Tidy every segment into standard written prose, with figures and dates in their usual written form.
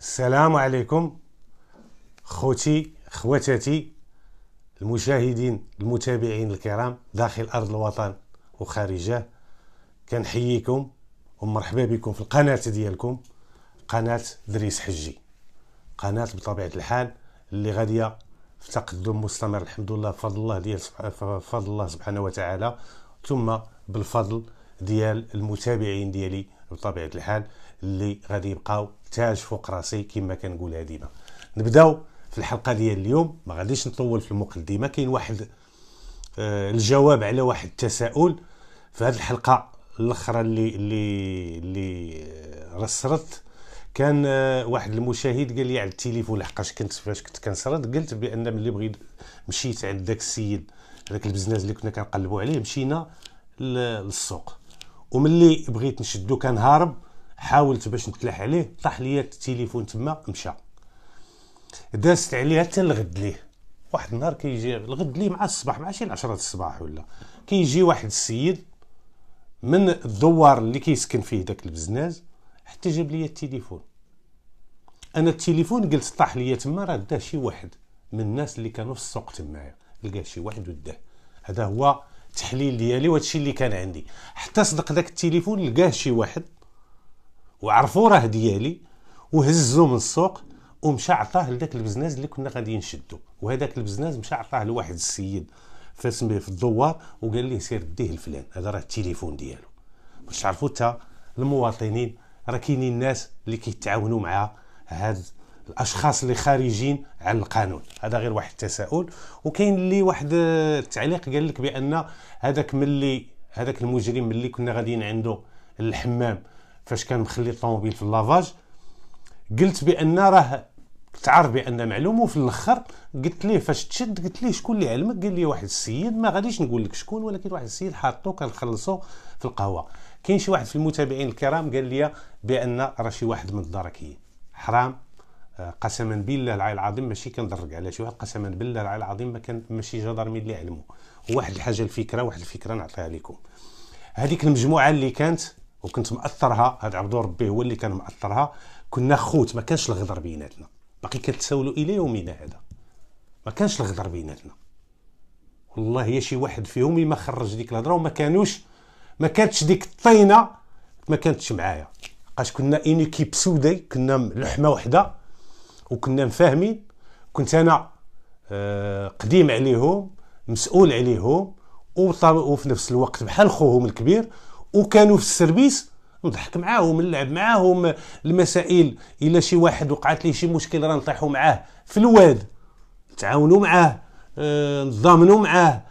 السلام عليكم خوتي خواتاتي المشاهدين المتابعين الكرام داخل أرض الوطن وخارجه. كنحييكم ومرحبا بكم في القناة ديالكم، قناة دريس حجي، قناة بطبيعة الحال اللي غادية في تقدم مستمر الحمد لله بفضل الله بفضل الله سبحانه وتعالى، ثم بالفضل ديال المتابعين ديالي بطبيعة الحال اللي غادي يبقاو تاج فوق راسي كما كنقولها ديما. نبداو في الحلقة ديال اليوم، ما غاديش نطول في المقدمة. كاين واحد الجواب على واحد التساؤل في هذه الحلقة الاخرى اللي رسرت. كان واحد المشاهد قال لي على التليفون، لحقاش فاش كنت كنسرد قلت بان ملي بغيت مشيت عند داك السيد هذاك البزناز اللي كنا كنقلبوا عليه، مشينا للسوق، وملي بغيت نشدو كان هارب، حاولت باش نتلاح عليه، طاح ليا التليفون تما مشى. دازت عليه حتى الغد ليه. واحد النهار كيجي الغد ليه مع الصباح، مع شي 10 الصباح ولا، كيجي واحد السيد من الدوار اللي كيسكن فيه داك البزناز حتى جاب لي التليفون. انا التليفون قلت طاح ليا تما، راه داه شي واحد من الناس اللي كانوا في السوق تمايا، لقى شي واحد وداه. هذا هو التحليل ديالي وهادشي اللي كان عندي. حتى صدق داك التليفون لقاه شي واحد وعرفوا راه ديالي، وهزو من السوق ومشى عطاه لذاك البزناز اللي كنا غادي نشدو. وهذاك البزناز مشى عطاه لواحد السيد في الدوار وقال ليه سير ديه الفلان، هذا راه التليفون ديالو. باش تعرفوا حتى المواطنين راه كاينين الناس اللي كيتعاونوا مع هاد الاشخاص اللي خارجين على القانون. هذا غير واحد التساؤل. وكاين اللي واحد التعليق قال لك بان هذاك المجرم ملي كنا غاديين عنده الحمام فاش كان مخلي الطوموبيل في اللافاج، قلت بان راه تعرف بان معلوم. وفي الاخر قلت ليه فاش تشد، قلت ليه شكون اللي علمك؟ قال لي واحد السيد، ما غاديش نقول لك شكون، ولكن واحد السيد حاطو كنخلصو في القهوه. كاين شي واحد في المتابعين الكرام قال لي بان راه شي واحد من الدركيين. حرام، قسما بالله العلي العظيم ماشي كندرك على شي واحد، قسما بالله العلي العظيم ما كان ماشي جدرمي اللي علمو. وواحد الحاجه واحد الفكره نعطيها لكم. هذيك المجموعه اللي كانت وكنت مأثرها، هذا عبد ربي هو اللي كان مأثرها، كنا خوت، ما كانش الغدر بيناتنا، باقي كتساولوا الى يومنا هذا، ما كانش الغدر بيناتنا. والله هي شي واحد فيهم اللي ما خرج ديك الهضره، ما كانتش ديك الطينه ما كانتش معايا، لقاش كنا اينيكيب سوداي، كنا لحمه وحده وكنا مفاهمين. كنت انا قديم عليهم، مسؤول عليهم، وفي نفس الوقت بحال خوهم الكبير، وكانوا في السيرفيس نضحك معاهم، نلعب معاهم المسائل. الا شي واحد وقعت ليه شي مشكل راه نطيحوا معاه في الواد، نتعاونوا معاه، نضامنوا معاه.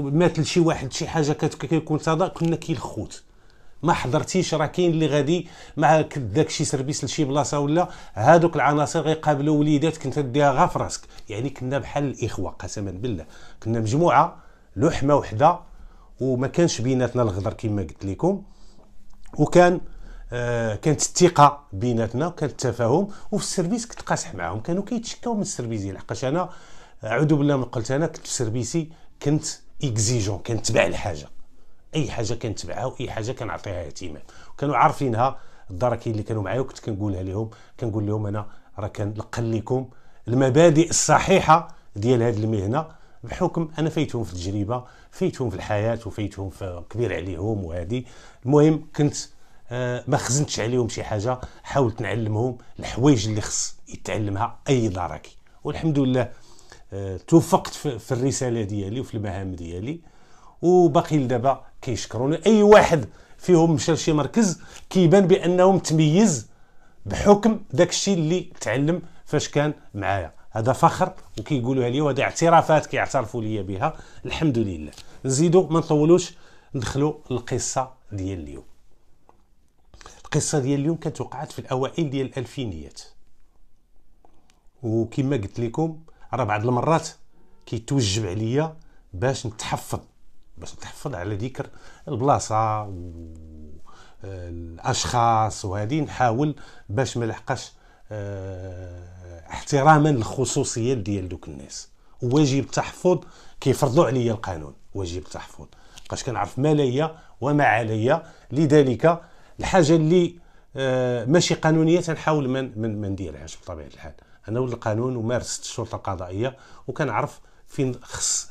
مات لشي واحد شي حاجه كيكون صدى، كنا كي الخوت. ما حضرتيش راه كاين اللي غادي مع داك شي سيرفيس لشي بلاصه ولا، هادوك العناصر غيقابلوا وليدات كنت ديها غا في راسك. يعني كنا بحال الاخوه، قسما بالله كنا مجموعه لحمه وحده، وما كانش بيناتنا الغدر كما قلت لكم. وكان كانت الثقه بيناتنا، وكان التفاهم. وفي السيرفيس كنت قاصح معاهم، كانوا كيتشكاو من السيرفيس ديال، لحقاش انا اعوذ بالله من قلت، انا كنت في سيرفيسي كنت اكزيجون، كنتبع الحاجه، اي حاجه كنتبعها واي حاجه كنعطيها اهتمام. وكانوا عارفينها الدركين اللي كانوا معايا، وكنت كنقولها لهم، كنقول لهم انا راه كنلقن لكم المبادئ الصحيحه ديال هذه المهنه، بحكم انا فايتهم في التجربه، فايتهم في الحياه، وفايتهم في كبير عليهم. وهذه المهم كنت ما خزنتش عليهم شي حاجه، حاولت نعلمهم الحوايج اللي خص يتعلمها اي دركي. والحمد لله توفقت في الرساله ديالي وفي المهام ديالي، وباقي لدابا كيشكروني. اي واحد فيهم مشى لشي مركز كيبان بانه متميز بحكم داك الشيء اللي تعلم فاش كان معايا. هذا فخر وكيقولوها لي، وهذه اعترافات كيعترفوا لي بها، الحمد لله. نزيدوا ما نطولوش، ندخلوا القصه ديال اليوم. القصه ديال اليوم كانت وقعت في الاوائل ديال الالفينيات، وكما قلت لكم راه بعض المرات كيتوجب عليا باش نتحفظ على ذكر البلاصه والاشخاص، وهذه نحاول باش ما لحقاش احتراما للخصوصيات ديال دوك الناس. وواجب التحفظ كيفرضوا عليا القانون، واجب التحفظ، بقاش كنعرف ما ليا وما عليا. لذلك الحاجه اللي ماشي قانونيه تنحاول ما نديرهاش بطبيعه الحال. انا ولد القانون ومارست الشرطه القضائيه وكنعرف فين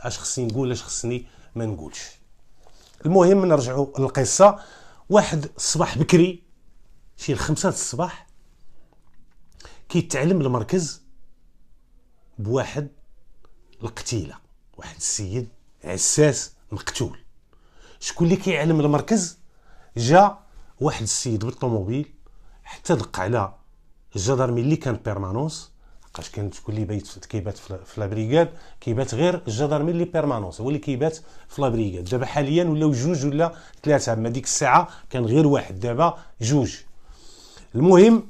اش خصني نقول اش خصني ما نقولش. المهم نرجعوا للقصه. واحد الصباح بكري شي 5 الصباح كيتعلم المركز بواحد القتيله، واحد السيد عساس مقتول. شكون اللي كيعلم المركز؟ جا واحد السيد بالطوموبيل حتى دق على الجدرمي اللي كان بيرمانونس، لقاش كان شكون اللي كيبات في لابريغاد، كيبات غير الجدرمي اللي بيرمانونس هو اللي كيبات في لابريغاد. دابا حاليا ولاو 2 ولا 3، اما ديك الساعه كان غير واحد، دابا 2. المهم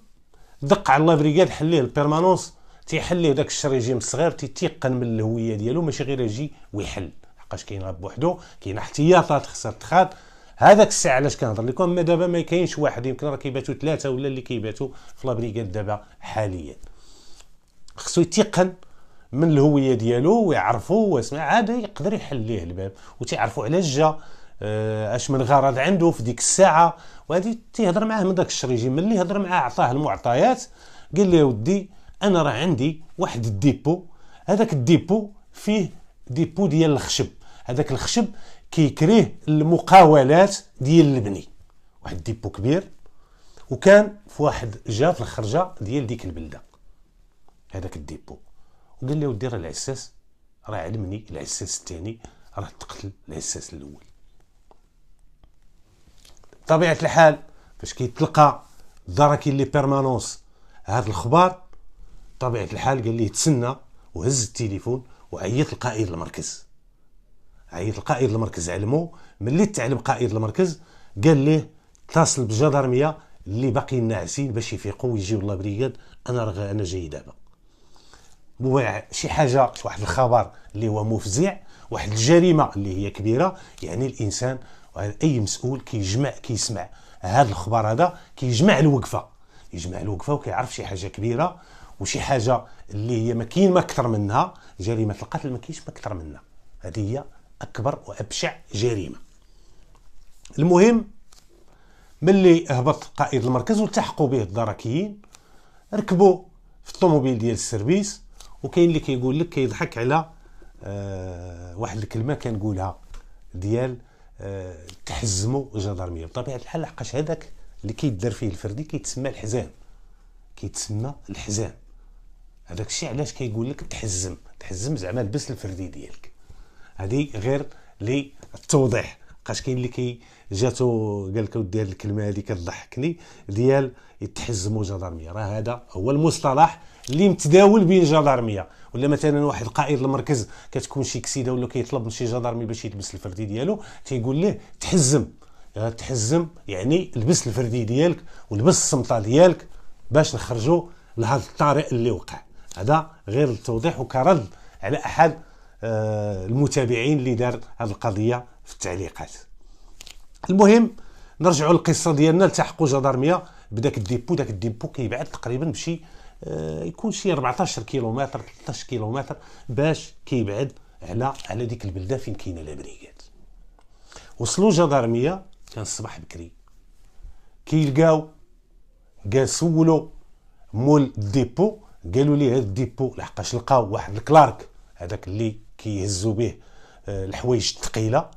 دق على لابريغاد، حليه البيرمانونس، تيحليه داك الشريجيم الصغير، تيتيقن من الهويه ديالو، ماشي غير يجي ويحل، لحقاش كاين غير بوحدو، كاين احتياطات خصها تخاد. هذاك الساعه علاش كنهضر لكم، اما دابا ما كاينش واحد، يمكن راه كيباتوا 3 ولا اللي كيباتوا في لابريغاد دابا حاليا. خصو يتيقن من الهويه ديالو ويعرفوا واسمع، عاد يقدر يحل ليه الباب، وتيعرفوا علاش جا، اش من غرض عنده في ديك الساعه. وهذه تيهضر معاه من داك الشريجيم، ملي هضر معاه عطاه المعطيات، قال له يا ودي انا راه عندي واحد الديبو، هذاك الديبو فيه ديبو ديال الخشب، هذاك الخشب كيكريه المقاولات ديال البني، واحد الديبو كبير، وكان في واحد جا في الخرجه ديال ديك البلده هذاك الديبو. وقال لي ودي راه العساس راه علمني، العساس الثاني راه تقتل العساس الاول. بطبيعه الحال فاش كيتلقى الدركي اللي بيرمانونس هذا الخبر، بطبيعه الحال قال لي تسنى، وهز التليفون وعيط لقائد المركز. عيط لقائد المركز، علمو. ملي تعلم قائد المركز قال ليه اتصل بالجدرميه اللي باقيين ناعسين باش يفيقوا ويجيو لابريغاد، انا جاي دابا. شي حاجه، واحد الخبر اللي هو مفزع، واحد الجريمه اللي هي كبيره. يعني الانسان اي مسؤول كيسمع هذا الخبر هذا كيجمع الوقفه وكيعرف شي حاجه كبيره، وشي حاجه اللي هي ما كاين ما اكثر منها. جريمه القتل ما كاينش ما اكثر منها، هذه هي اكبر وابشع جريمه. المهم ملي هبط قائد المركز والتحقوا به الدركيين، ركبوا في الطوموبيل ديال السيرفيس، وكاين اللي كيقول لك كيضحك على واحد الكلمه كنقولها ديال تحزموا الجدرميه. بطبيعه الحال لحقاش هذاك اللي كيدار فيه الفردي كيتسمى الحزام، هذاك الشيء علاش كيقول لك تحزم زعما لبس الفردي ديالك. هذه غير للتوضيح، لحقاش كاين اللي جاتو قال لك ودي هذه الكلمه هذه كتضحكني ديال يتحزموا جدرميه. راه هذا هو المصطلح اللي متداول بين الجدرميه. ولا مثلا واحد القائد المركز كتكون شي كسيده ولا كيطلب من شي جدرمي باش يلبس الفردي ديالو، تيقول ليه تحزم يعني لبس الفردي ديالك ولبس السمطه ديالك باش نخرجوا لهذا الطريق اللي وقع. هذا غير التوضيح وكرد على احد المتابعين اللي دار هذه القضيه في التعليقات. المهم نرجعوا للقصه ديالنا. التحقوا جدرميه بداك الديبو. داك الديبو كيبعد تقريبا بشي يكون شي 14 كيلومتر 13 كيلومتر باش كيبعد على ديك البلده فين كاينه لابريغاد. وصلوا جدرميه كان الصباح بكري، كيلقاو سولوا مول الديبو، قالوا ليه هذا الديبو لحقاش لقاو واحد الكلارك، هذاك اللي كيهزوا به الحوايج الثقيله،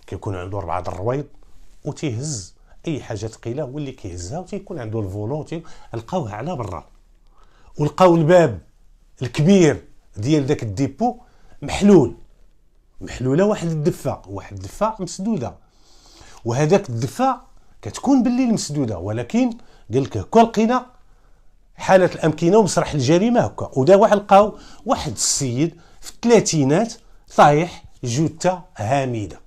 كيكون عنده 4 الرويض وتيهز اي حاجه ثقيله هو اللي كيهزها، وتيكون عنده الفولون. لقاوها على برا، ولقاو الباب الكبير ديال داك الديبو محلوله واحد الدفه مسدوده. وهذاك الدفه كتكون بالليل مسدوده، ولكن قال لك هكا لقينا حاله الامكنه ومسرح الجريمه هكا. وداو لقاو واحد السيد في الثلاثينات طايح جثه هامده.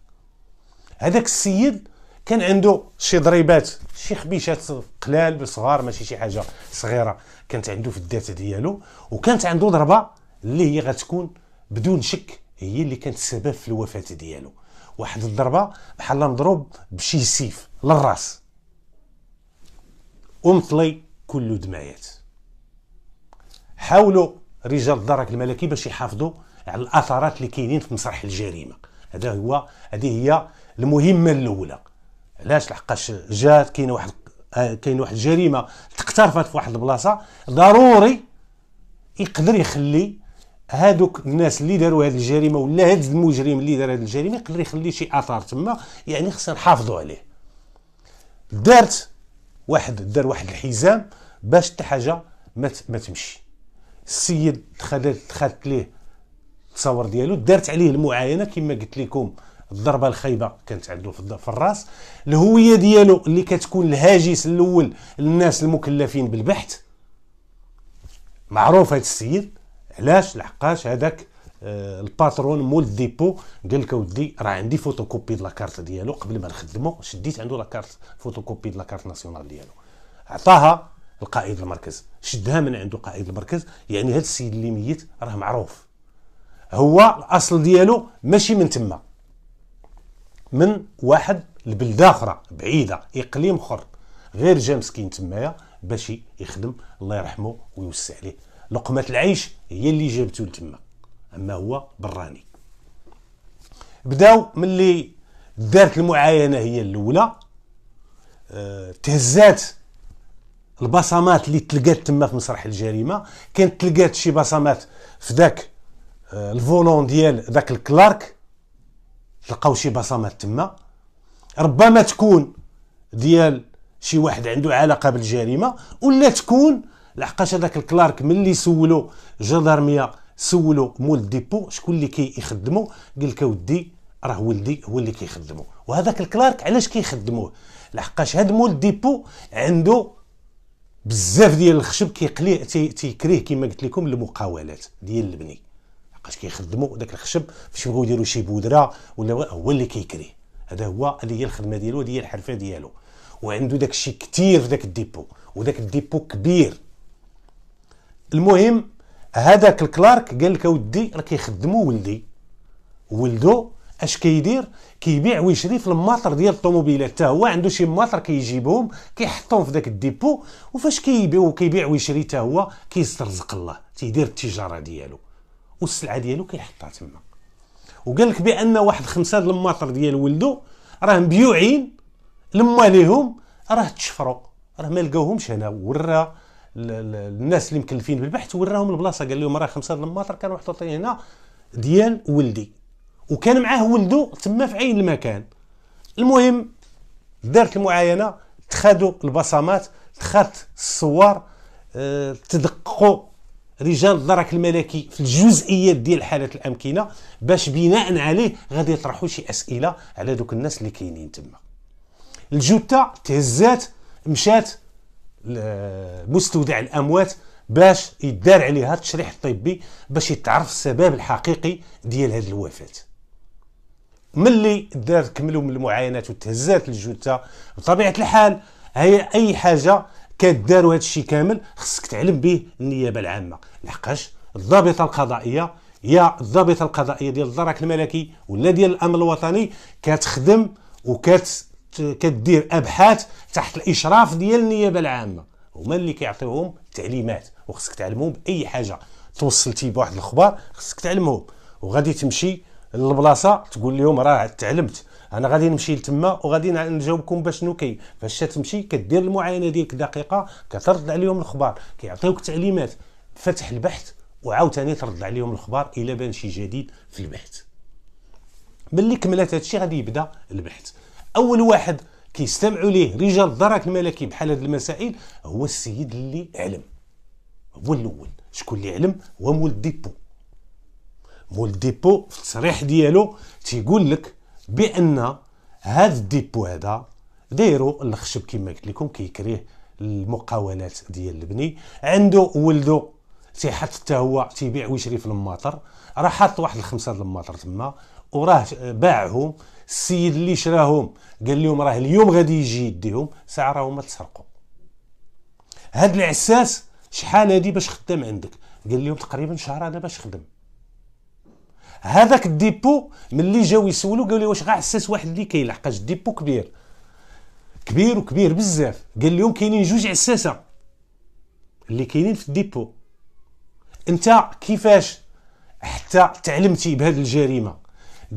هذاك السيد كان عنده شي ضريبات، شي خبيشات قلال صغار، ماشي شي حاجه صغيره كانت عنده في الذات ديالو. وكانت عنده ضربه اللي هي غتكون بدون شك هي اللي كانت السبب في الوفاه ديالو. واحد الضربه بحال مضروب بشي سيف للراس، ومطلي كله دمايات. حاولوا رجال الدرك الملكي باش يحافظوا على الاثارات اللي كاينين في مسرح الجريمه. هذه هي المهمه الاولى. علاش؟ لحقاش جات كاينه واحد كاين واحد الجريمه تقترفت في واحد البلاصه، ضروري يقدر يخلي هادوك الناس اللي داروا هذه الجريمه ولا هاد المجرم اللي دار هذه الجريمه يقدر يخلي شي اثار تما، يعني خصنا نحافظوا عليه. دار واحد الحزام باش حتى حاجه ما تمشي. السيد دخلت ليه التصور ديالو، دارت عليه المعاينه كما قلت لكم، الضربه الخايبه كانت عنده في الراس، الهويه ديالو اللي كتكون الهاجس الاول للناس المكلفين بالبحث. معروف هذا السيد علاش؟ لحقاش هذاك الباترون مول الديبو قال لك اودي راه عندي فوتوكوبي د لاكارت ديالو قبل ما نخدمو، شديت عنده لاكارت فوتوكوبي د لاكارت ناسيونال ديالو، عطاها القائد المركز، شدها من عنده قائد المركز. يعني هذا السيد اللي ميت راه معروف، هو الاصل ديالو ماشي من تما، من واحد البلده اخرى بعيده، اقليم اخر، غير جا مسكين تمايا باش يخدم، الله يرحمه ويوسع عليه. لقمه العيش هي اللي جابته لتما، اما هو براني. بداو ملي دارت المعاينه هي الاولى، تهزات البصمات اللي تلقات تما في مسرح الجريمه. كانت تلقات شي بصمات في ذاك الفولون ديال ذاك الكلارك، تلقاو شي بصمات تما، ربما تكون ديال شي واحد عنده علاقه بالجريمه، ولا تكون لحقاش هذاك الكلارك ملي سولو جندرميه، سولو مول الديبو شكون اللي كيخدمو، قال لك اودي راه ولدي هو اللي كيخدمو. وهذاك الكلارك علاش كيخدموه؟ لحقاش هاد مول الديبو عنده بزاف ديال الخشب كيقليه تيكريه كما قلت لكم المقاولات ديال البني، لحقاش كيخدموا داك الخشب فاش يبغيو يديروا شي بودره ولا هو اللي كيكريه. هذا هو اللي هي الخدمه ديالو، هذه هي الحرفه ديالو. وعنده داك الشيء كثير في داك الديبو، وداك الديبو كبير. المهم هذاك الكلارك قال لك اودي راه كيخدموا ولدو اش كيدير؟ كيبيع ويشري في الماطر ديال الطوموبيلات، حتى هو عنده شي ماطر كيجيبهم كيحطهم في داك الديبو، وفاش كيبيع ويشري حتى هو كيسترزق الله، تيدير التجاره ديالو والسلعه ديالو كيحطها تما. وقال لك بان واحد 5 د الماطر ديال ولدو راه مبيوعين لما ليهم، راه تشفروا، راه ما لقاوهمش هنا. ورا الناس اللي مكلفين بالبحث وراهم البلاصه، قال لهم راه 5 د الماطر كانوا محطوطين هنا ديال ولدي، وكان معاه ولدو تما في عين المكان. المهم دارت المعاينه، تخادوا البصمات، تخات الصور، تدققوا رجال الدرك الملكي في الجزئيات ديال حاله الامكنه، باش بناء عليه غادي يطرحوا شي اسئله على دوك الناس اللي كاينين تما. الجثه تهزات مشات مستودع الاموات باش يدار عليها التشريح الطبي باش يتعرف السبب الحقيقي ديال هذه الوفاه. ملي دار كملوا من المعاينات وتهزات الجثه، بطبيعه الحال هي اي حاجه كداروا هذا الشيء كامل خصك تعلم به النيابه العامه، لحقاش الضابطه القضائيه يا الضابطه القضائيه ديال الدرك الملكي ولا ديال الامن الوطني كتخدم كدير ابحاث تحت الاشراف ديال النيابه العامه، هما اللي كيعطيوهم التعليمات. وخصك تعلمهم باي حاجه توصلتي بواحد الخبر خصك تعلمهم، وغادي تمشي للبلاصه تقول لهم راه تعلمت، انا غادي نمشي لتما وغادي نجاوبكم باش شنو كاين. فاش تمشي كدير المعاينه ديالك دقيقه، كترد عليهم الخبر، كيعطيوك تعليمات، فتح البحث وعاوتاني ترد عليهم الخبر الى بان شي جديد في البحث. ملي كملت هادشي غادي يبدا البحث. اول واحد كيستمعوا ليه رجال الدرك الملكي بحال هاد المسائل هو السيد اللي علم، هو الاول. شكون اللي علم؟ هو مول الديبو. مول الديبو في التصريح ديالو تيقول لك بان هذا الديبو هذا دايروا الخشب كما قلت لكم كيكريه المقاولات ديال البني، عنده ولدو تيحط حتى هو تيبيع ويشري في الماطر، راه حاط واحد 5 د الماطر تما وراه باعهم. السيد اللي شراهم قال لهم راه اليوم غادي يجي يديهم، ساعه راه هما تسرقوا. هاد العساس شحال هادي باش خدام عندك؟ قال لهم تقريبا شهر انا باش خدم. هذاك الديبو ملي جاو يسولوا قالوا لي واش غا عساس واحد اللي كاين، لحقاش الديبو كبير وكبير بزاف. قال لهم كاينين 2 عساسه اللي كاينين في الديبو. انت كيفاش حتى تعلمتي بهذه الجريمه؟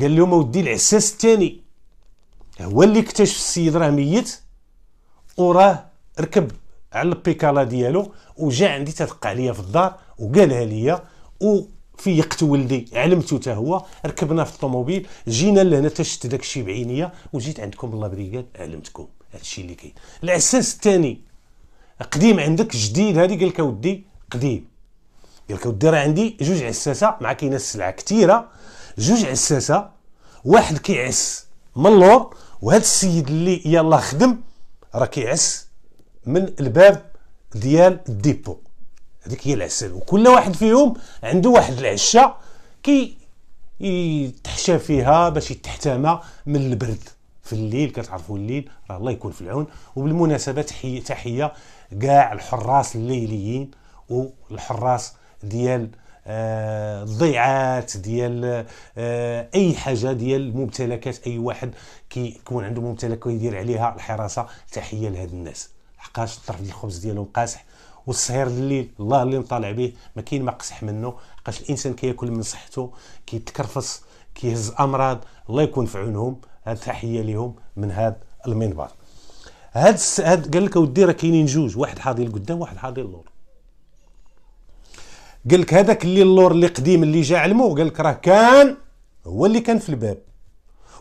قال لهم اودي العساس الثاني هو اللي اكتشف السيد راه ميت وراه ركب على البيكالا ديالو وجا عندي تدق عليا في الدار وقالها ليا، وفيقت ولدي علمتو حتى هو، ركبنا في الطوموبيل جينا لهنا تشت داكشي بعينيا وجيت عندكم الله بريقاد علمتكم هادشي اللي كاين. العساس الثاني قديم عندك جديد هادي، قال لك اودي قديم، قال لك اودي راه عندي جوج عساسه مع كاينه السلعه كثيره، جوج عساسه، واحد كيعس من اللور، وهذا السيد اللي يلا خدم راه كيعس من الباب ديال الديبو، هذيك هي العسل، وكل واحد فيهم عنده واحد العشه كي يتحشى فيها باش يتحتمى من البرد في الليل. كتعرفوا الليل راه الله يكون في العون. وبالمناسبه تحيه كاع الحراس الليليين والحراس ديال الضيعات ديال اي حاجه ديال الممتلكات، اي واحد كيكون عنده ممتلك ويدير عليها الحراسه، تحيه لهاد الناس، حقاش الطرف ديال الخبز ديالهم قاصح، والسهير الليل الله اللي مطالع به ما كاين ما قسح منه، حقاش الانسان كياكل من صحته، كيتكرفص، كيهز امراض، الله يكون في عونهم. هاد تحيه لهم من هاد المنبر. هاد قال لك اودي راه كاينين جوج، واحد حاضي لقدام واحد حاضي للور. قال لك هذاك اللي اللور اللي قديم اللي جا علمو، قال لك راه كان هو اللي كان في الباب،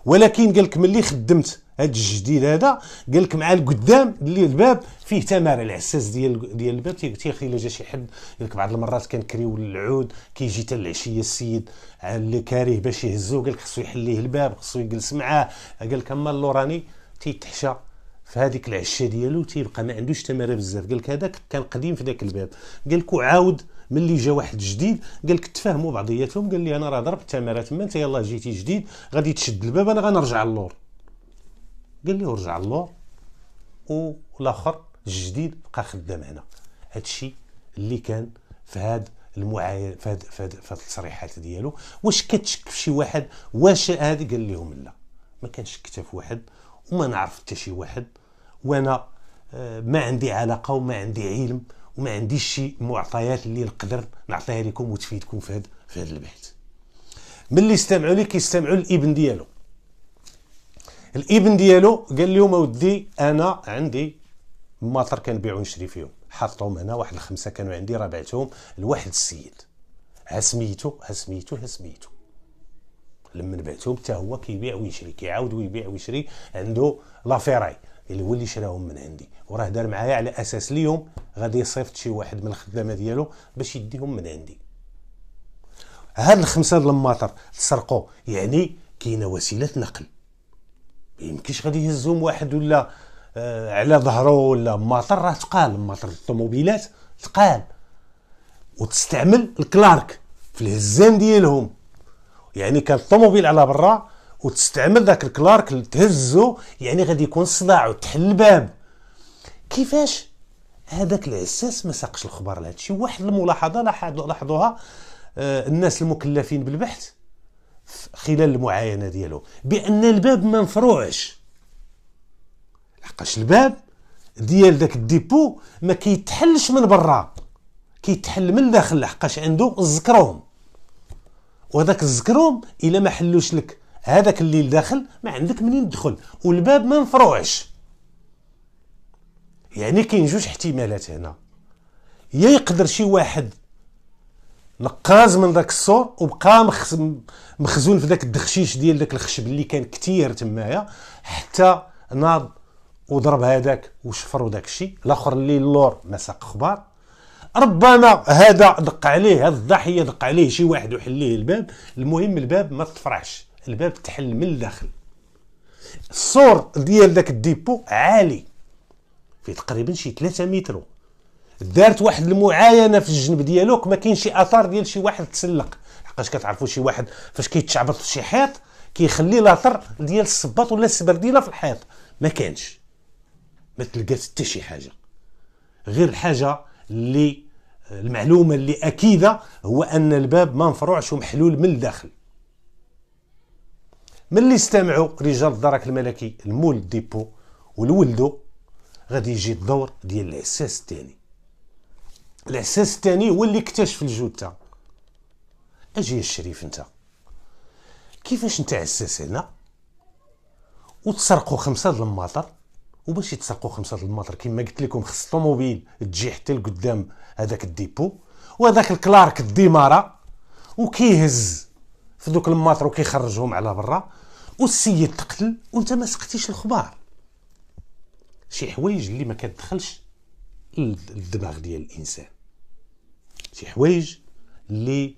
ولكن قال لك ملي خدمت هاد الجديد هذا، قال لك مع القدام اللي الباب فيه تماره، العساس ديال الباب تيخلي الا جا شي حد، قال لك بعض المرات كنكريو العود كيجي حتى العشيه السيد اللي كاريه باش يهزو، قال لك خصو يحليه الباب، خصو يجلس معاه، قال لك اما اللوراني تيتحشى في هذيك العشه ديالو تيبقى ما عندوش تماره بزاف. قال لك هذاك كان قديم في ذاك الباب، قال لك وعاود ملي جا واحد جديد قال لك تفاهموا بعضياتهم، قال لي انا راه ضربت تماره تما، انت يلاه جيتي جديد غادي تشد الباب، انا غنرجع للور. قال لي ورجع للور، والاخر الجديد بقى خدام هنا. هادشي اللي كان في هاد المعاين في هاد التصريحات ديالو. واش كتشك في شي واحد واش هادي؟ قال لهم لا، ما كنشك حتى في واحد وما نعرف حتى شي واحد، وانا ما عندي علاقه وما عندي علم وما عنديش شي معطيات اللي نقدر نعطيها لكم وتفيدكم في هذا البحث. ملي استمعوا لي كيستمعوا الابن ديالو، الابن ديالو قال لهم اودي انا عندي ماطر كنبيع ونشري فيهم، حطهم هنا واحد الخمسه كانوا عندي، راه بعتهم لواحد السيد، ها سميتو لما بعتهم حتى هو كيبيع ويشري، كيعاود ويبيع ويشري، عنده لافيراي اللي هو اللي شراهم من عندي، وراه دار معايا على اساس اليوم غادي يصيفط شي واحد من الخدامه ديالو باش يديهم من عندي. هاد الخمسه د الماطر تسرقوا، يعني كاينه وسيله نقل، ما يمكنش غادي يهزهم واحد ولا على ظهره ولا ماطر، راه ثقال، ماطر الطوموبيلات ثقال، وتستعمل الكلارك في الهزان ديالهم، يعني كان الطوموبيل على برا وتستعمل ذاك الكلارك تهزو، يعني غادي يكون صداع وتحل الباب. كيفاش هذاك العساس ما ساقش الخبر لهذا الشيء؟ واحد الملاحظه لاحظوها الناس المكلفين بالبحث خلال المعاينه ديالو، بان الباب ما مفروعش، لحقاش الباب ديال داك الديبو ما كيتحلش من برا، كيتحل من الداخل، لحقاش عنده الزكروم، وهذاك الزكروم الا ما حلوش لك هذاك اللي لداخل ما عندك منين تدخل، والباب ما مفروعش. يعني كاين جوج احتمالات هنا، يا يقدر شي واحد نقاز من داك السور وبقى مخزون في داك الدخشيش ديال داك الخشب اللي كان كثير تمايا، حتى ناض وضرب هذاك وشفروا داك الشيء. الاخر اللي اللور ما ساق اخبار، ربما هذا دق عليه، هذا الضحيه دق عليه شي واحد وحل ليه الباب، المهم الباب ما تفرعش، الباب تحل من الداخل. السور ديال داك الديبو عالي في تقريبا شي 3 متر، دارت واحد المعاينه في الجنب ديالو ما كاين شي اثار ديال شي واحد تسلق، حقاش كتعرفوا شي واحد فاش كيتشعبط في شي حيط كيخلي لاثر ديال الصباط ولا السبرديله في الحيط، ما كانش، ما تلقات حتى شي حاجه، غير الحاجه اللي المعلومه اللي اكيده هو ان الباب ما مفروعش ومحلول من الداخل. ملي استمعوا رجال الدرك الملكي المول الديبو والولدو، غادي يجي الدور ديال العساس الثاني. العساس الثاني هو اللي اكتشف الجثه. اجي الشريف، انت كيفاش انت عساس هنا وتسرقوا 5 د الماطر وباش يتسرقوا 5 الماطر كما قلت لكم خص الطوموبيل تجي حتى لقدام هذاك الديبو، وهذاك الكلارك الديماره وكيهز في دوك الماطر وكيخرجهم على برا، والسيد تقتل وانت ما سقتيش الخبار. شي حوايج اللي ما كتدخلش الدماغ ديال الانسان، شي حوايج اللي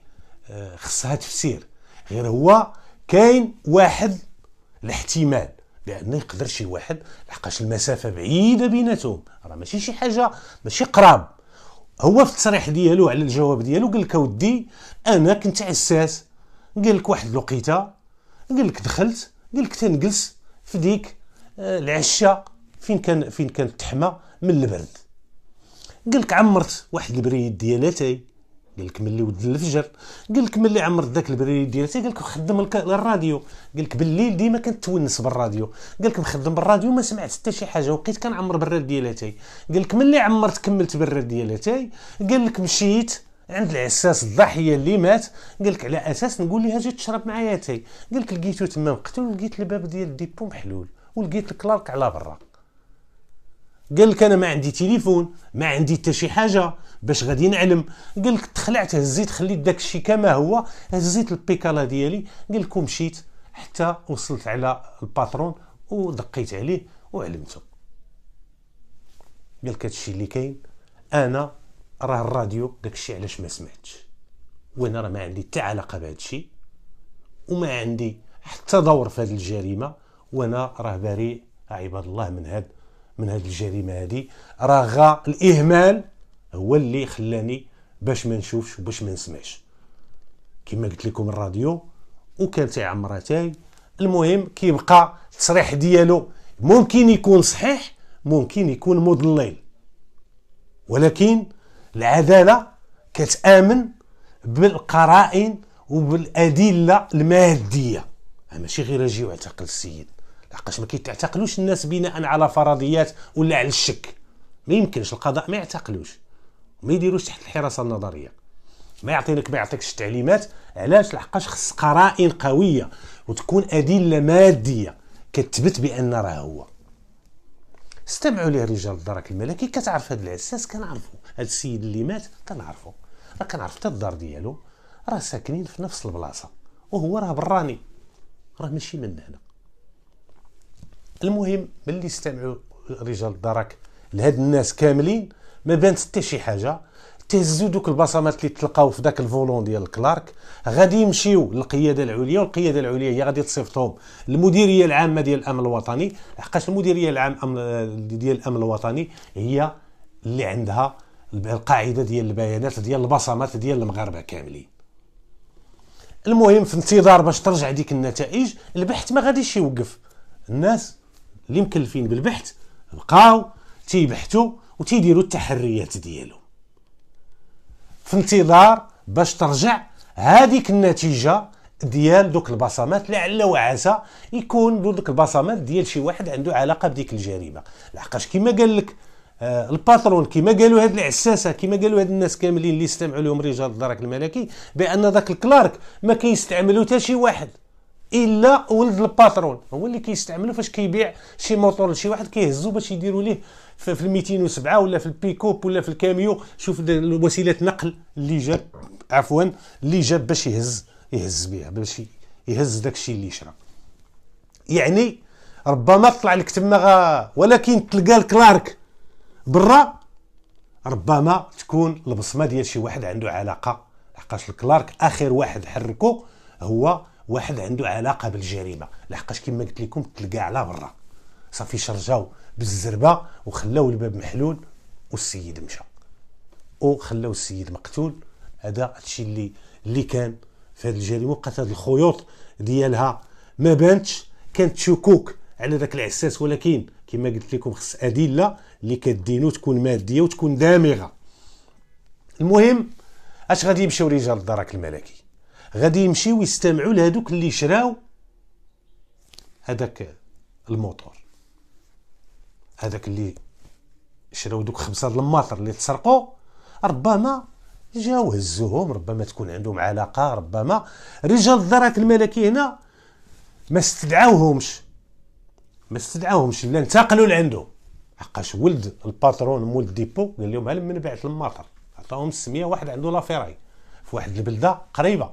خصها تفسير. غير هو كاين واحد الاحتمال بان يقدر شي واحد، لحقاش المسافه بعيده بيناتهم، راه ماشي شي حاجه ماشي قراب. هو في التصريح ديالو على الجواب ديالو قال لك اودي انا كنت عساس، قال لك واحد الوقيته، قال لك دخلت، قال لك تنجلس في ديك العشاء فين كانت تحمى من البرد، قال لك عمرت واحد البريد ديالاتي، قال لك ملي ود الفجر، قال لك ملي عمرت داك البريد ديالاتي، قال لك خدم الراديو، قال لك بالليل ديما كنتونس بالراديو، قال لك مخدم بالراديو ما سمعت حتى شي حاجه، وبقيت كنعمر بالراد ديالاتي، قال لك ملي عمرت كملت بالراد ديالاتي، قال لك مشيت عند العساس الضحيه اللي مات، قال لك على اساس نقول لها اجي تشرب معايا تاي، قال لك لقيتو تما مقتول، ولقيت الباب ديال الديبو محلول، ولقيت الكلارك على برا. قال لك انا ما عندي تليفون، ما عندي حتى شي حاجه باش غادي نعلم، قال لك تخلعت هزيت خليت داك الشيء كما هو، هزيت البيكالا ديالي، قال لك ومشيت حتى وصلت على الباترون ودقيت عليه وعلمته. قال لك هادشي اللي كاين، انا راه الراديو داك الشيء علاش ما سمعتش، وانا راه ما عندي حتى علاقه بهذا الشيء وما عندي حتى دور في هذه الجريمه، وانا راه بريء عباد الله من هاد الجريمه هذه، راه غا الاهمال هو اللي خلاني باش ما نشوفش وباش ما نسمعش. كما قلت لكم الراديو وكان تيعمرها تاي. المهم كيبقى التصريح ديالو ممكن يكون صحيح ممكن يكون مضلل، ولكن العداله كتامن بالقرائن وبالادله الماديه، ماشي غير اجي واعتقل السيد، لحقاش ما كيتعتقلوش الناس بناء على فرضيات ولا على الشك. ما يمكنش القضاء ما يعتقلوش، ما يديروش تحت الحراسه النظريه، ما يعطيكش التعليمات. علاش؟ لحقاش خص قرائن قويه وتكون ادله ماديه كتثبت بان راه هو. استمعوا ليه رجال الدرك الملكي. كتعرف هذا العساس كنعرفو، هذا السيد اللي مات كنعرفو، راه كنعرف حتى الدار ديالو، راه ساكنين في نفس البلاصه، وهو راه براني، راه ماشي من هنا. المهم ملي استمعوا رجال الدرك لهاد الناس كاملين ما بانت حتى شي حاجه، تهزوا دوك البصمات اللي تلقاو في داك الفولون ديال الكلارك، غادي يمشيو للقياده العليا، والقياده العليا هي غادي تصيفطهم للمديريه العامه ديال الامن الوطني، لحقاش المديريه العامه ديال الامن الوطني هي اللي عندها القاعده ديال البيانات ديال البصمات ديال المغاربه كاملين. المهم في انتظار باش ترجع ديك النتائج، البحث ما غاديش يوقف. الناس اللي مكلفين بالبحث بقاو تيبحثوا وتيديروا التحريات ديالهم في انتظار باش ترجع هذيك النتيجه ديال دوك البصمات، لعل وعسى يكون دوك البصمات ديال شي واحد عنده علاقه بديك الجريمه. لحقاش كما قال لك الباترون، كما قالوا هاد العساسه، كما قالوا هاد الناس كاملين اللي استمعوا لهم رجال الدرك الملكي، بان داك الكلارك ما كيستعملوا حتى شي واحد الا ولد الباترون، هو اللي كيستعملوا فاش كيبيع شي موطور لشي واحد، كيهزوا باش يديروا ليه في 207 ولا في البيكوب ولا في الكاميو. شوف وسيله نقل اللي جاب، عفوا اللي جاب باش يهز بها، باش يهز داكشي اللي شرا. يعني ربما طلع لك تما ولكن تلقى الكلارك برا، ربما تكون البصمه ديال شي واحد عنده علاقه، لحقاش الكلارك اخر واحد حركو هو واحد عنده علاقه بالجريمه، لحقاش كما قلت لكم تلقى على برا صافي شرجاو بالزربه وخلاو الباب محلول والسيد مشى وخلاو السيد مقتول. هذا الشيء اللي كان في هذه الجريمه. وقعت هذه الخيوط ديالها ما بانتش، كانت شكوك على ذاك العساس، ولكن كما قلت لكم خص ادله اللي كدينو تكون ماديه وتكون دامغه. المهم اش غادي يمشيو رجال الدرك الملكي؟ غادي يمشيو يستمعوا لهذوك اللي شراو هذاك الموتور، هذاك اللي شراو دوك 5 الماطر اللي تسرقوا، ربما جاو هزوهم، ربما تكون عندهم علاقه، ربما رجال الدرك الملكي هنا ما استدعاوهمش لا انتقلوا لعندهم، حقاش ولد الباترون مول الديبو قال لهم هل من بعت الماطر، عطاهم السميه. واحد عنده لافيراي في واحد البلده قريبه.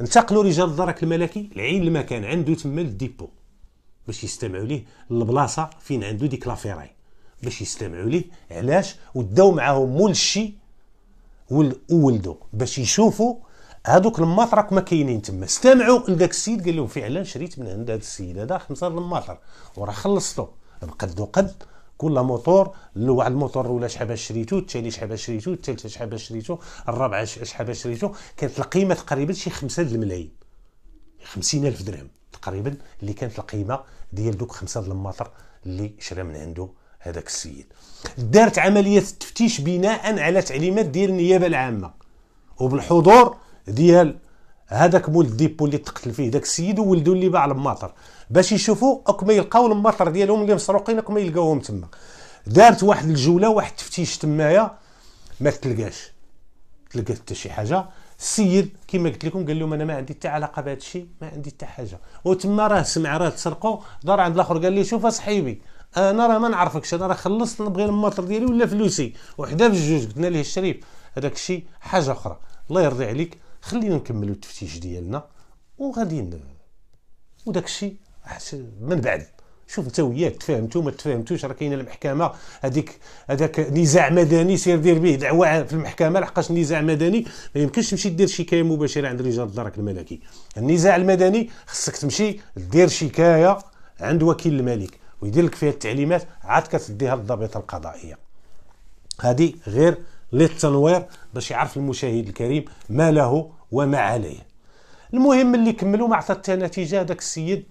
انتقلوا رجال الدرك الملكي لعين المكان عنده تما الديبو باش يستمعوا ليه، البلاصه فين عنده ديك لافيراي باش يستمعوا ليه. علاش؟ وداو معاهم مول الشي وولدو باش يشوفوا هذوك الماطر راك ما كاينين تما. استمعوا لذاك السيد قال لهم فعلا شريت من عند هذا السيد هذا 5 الماطر وراه خلصتو بقد وقد. كل موتور واحد الموتور ولا شحال شريتو، الثاني شحال شريتو، الثالث شحال شريتو، الرابع شحال شريتو. كانت القيمه تقريبا شي 5 الملايين، 50,000 درهم تقريبا اللي كانت القيمه ديال دوك 5 الماطر اللي شرا من عنده هذاك السيد. دارت عمليه التفتيش بناء على تعليمات ديال النيابه العامه وبالحضور ديال هذاك مول الديبو اللي تقتل فيه داك السيد وولدو اللي باع الماطر، باش يشوفوا ما يلقاو الماطر ديالهم اللي مسروقين ما يلقاوهم تما. دارت واحد الجوله واحد التفتيش تمايا ما تلقاش حتى شي حاجه. السيد كما قلت لكم قال لهم انا ما عندي حتى علاقه بهذا الشيء، ما عندي حتى حاجه. وتما راه سمع راه تسرقوا، دار عند الاخر قال لي شوف اصاحبي انا راه ما نعرفكش، انا راه خلصت نبغي الماطر ديالي ولا فلوسي وحده بجوج. قلنا ليه الشريف هذاك الشيء حاجه اخرى، الله يرضي عليك خلينا نكملوا التفتيش ديالنا وغادي وداك الشيء من بعد. شوف انت وياك تفاهمتوا ما تفاهمتوش راه كاينه المحكمه هذاك نزاع مدني سير دير به دعوه في المحكمه، لحقاش نزاع مدني ما يمكنش تمشي دير شكايه مباشره عند رجال الدرك الملكي. النزاع المدني خصك تمشي دير شكايه عند وكيل الملك ويدير لك فيها التعليمات عاد كتديها للضابطه القضائيه. هذه غير للتنوير باش يعرف المشاهد الكريم ما له وما عليه. المهم اللي كملوا ما عطات نتيجه. هذاك السيد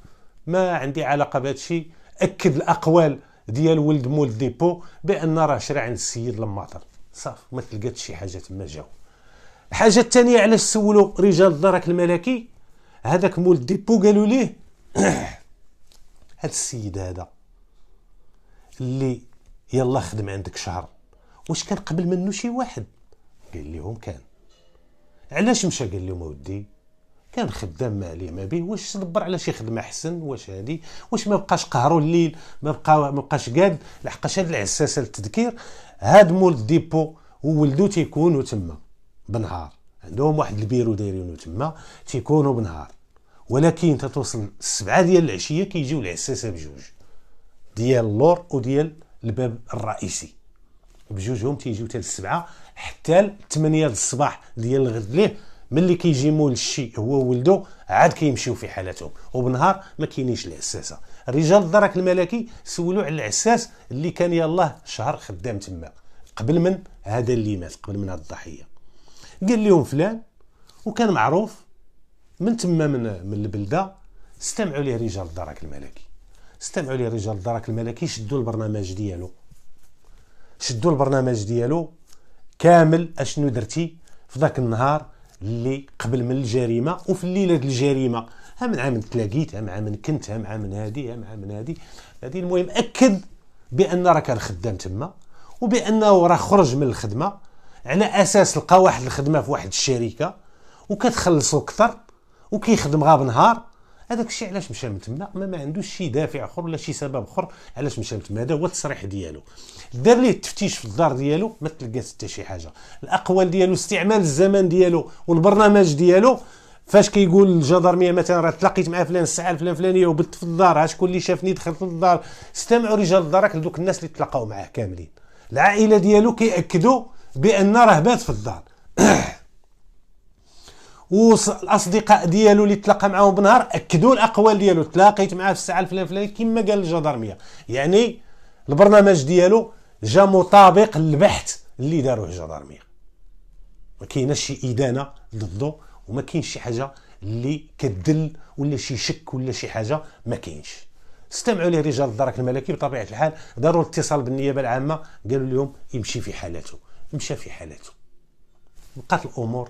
ما عندي علاقه بهذا الشيء، اكد الاقوال ديال ولد مول الديبو بان راه شرا عند السيد الماطر صافي، ما تلقات شي حاجه تما. جاو الحاجه الثانيه علاش سولوا رجال الدرك الملكي هذاك مول الديبو، قالوا ليه هذا السيد هذا اللي يلا خدم عندك شهر واش كان قبل منه شي واحد؟ قال لهم كان. علاش مشى؟ قال لهم ودي كان خدام ما عليه ما به، واش دبر على شي خدمه احسن، واش هادي واش ما بقاش قهروا الليل، ما بقاش قاد. لحقاش هاد العساسه للتذكير هاد مول الديبو وولدو تيكونوا تما بنهار، عندهم واحد البيرو دايرينو تما تيكونوا بنهار، ولكن تتوصل 7 ديال العشيه كيجيو العساسه بجوج ديال اللور وديال الباب الرئيسي بجوجهم تيجيو حتى 7 حتى 8 الصباح ديال الغد ليه. ملي كيجي مول الشي هو ولدو عاد كيمشيو في حالتهم، وبنهار ما كاينينش العساسه. رجال الدرك الملكي سولوا على العساس اللي كان يلاه شهر خدام تما قبل من هذا اللي مات، قبل من هذه الضحيه. قال لهم فلان، وكان معروف من تما من البلده. استمعوا ليه رجال الدرك الملكي، استمعوا ليه رجال الدرك الملكي. شدوا البرنامج ديالو كامل. اشنو درتي في ذاك النهار اللي قبل من الجريمه وفي الليله ديال الجريمه؟ ها من عام تلاقيت، ها مع من كنت، ها مع من هذه، ها مع من هذه. المهم اكد بان راه كان خدام تما وبانه راه خرج من الخدمه على اساس لقى واحد الخدمه في واحد الشركه وكتخلصو اكثر وكيخدم غا بنهار. هذاك الشيء علاش مشى من تما ما عندوش شي دافع اخر ولا شي سبب اخر علاش مشى من تما. هذا هو التصريح ديالو. دار ليه التفتيش في الدار ديالو ما تلقات حتى شي حاجه. الاقوال ديالو، استعمال الزمان ديالو والبرنامج ديالو، فاش كيقول الجدرميه مثلا راه تلاقيت مع فلان الساعه الفلانيه وبت في الدار، شكون اللي شافني دخلت للدار. استمعوا رجال الدرك لذوك الناس اللي تلاقاو معاه كاملين. العائله ديالو كيأكدوا بان راه بات في الدار والاصدقاء ديالو اللي تلاقى معاهم بنهار اكدوا الاقوال ديالو، تلاقيت معاه في الساعه الفلانيه كما قال الجدرميه. يعني البرنامج ديالو جا مطابق للبحث اللي داروه الجدرميه. ما كايناش شي ادانه ضده وما كاينش شي حاجه اللي كتدل ولا شي شك ولا شي حاجه، ما كاينش. استمعوا ليه رجال الدرك الملكي. بطبيعه الحال داروا الاتصال بالنيابه العامه، قالوا لهم يمشي في حالته. مشى في حالته. بقات الامور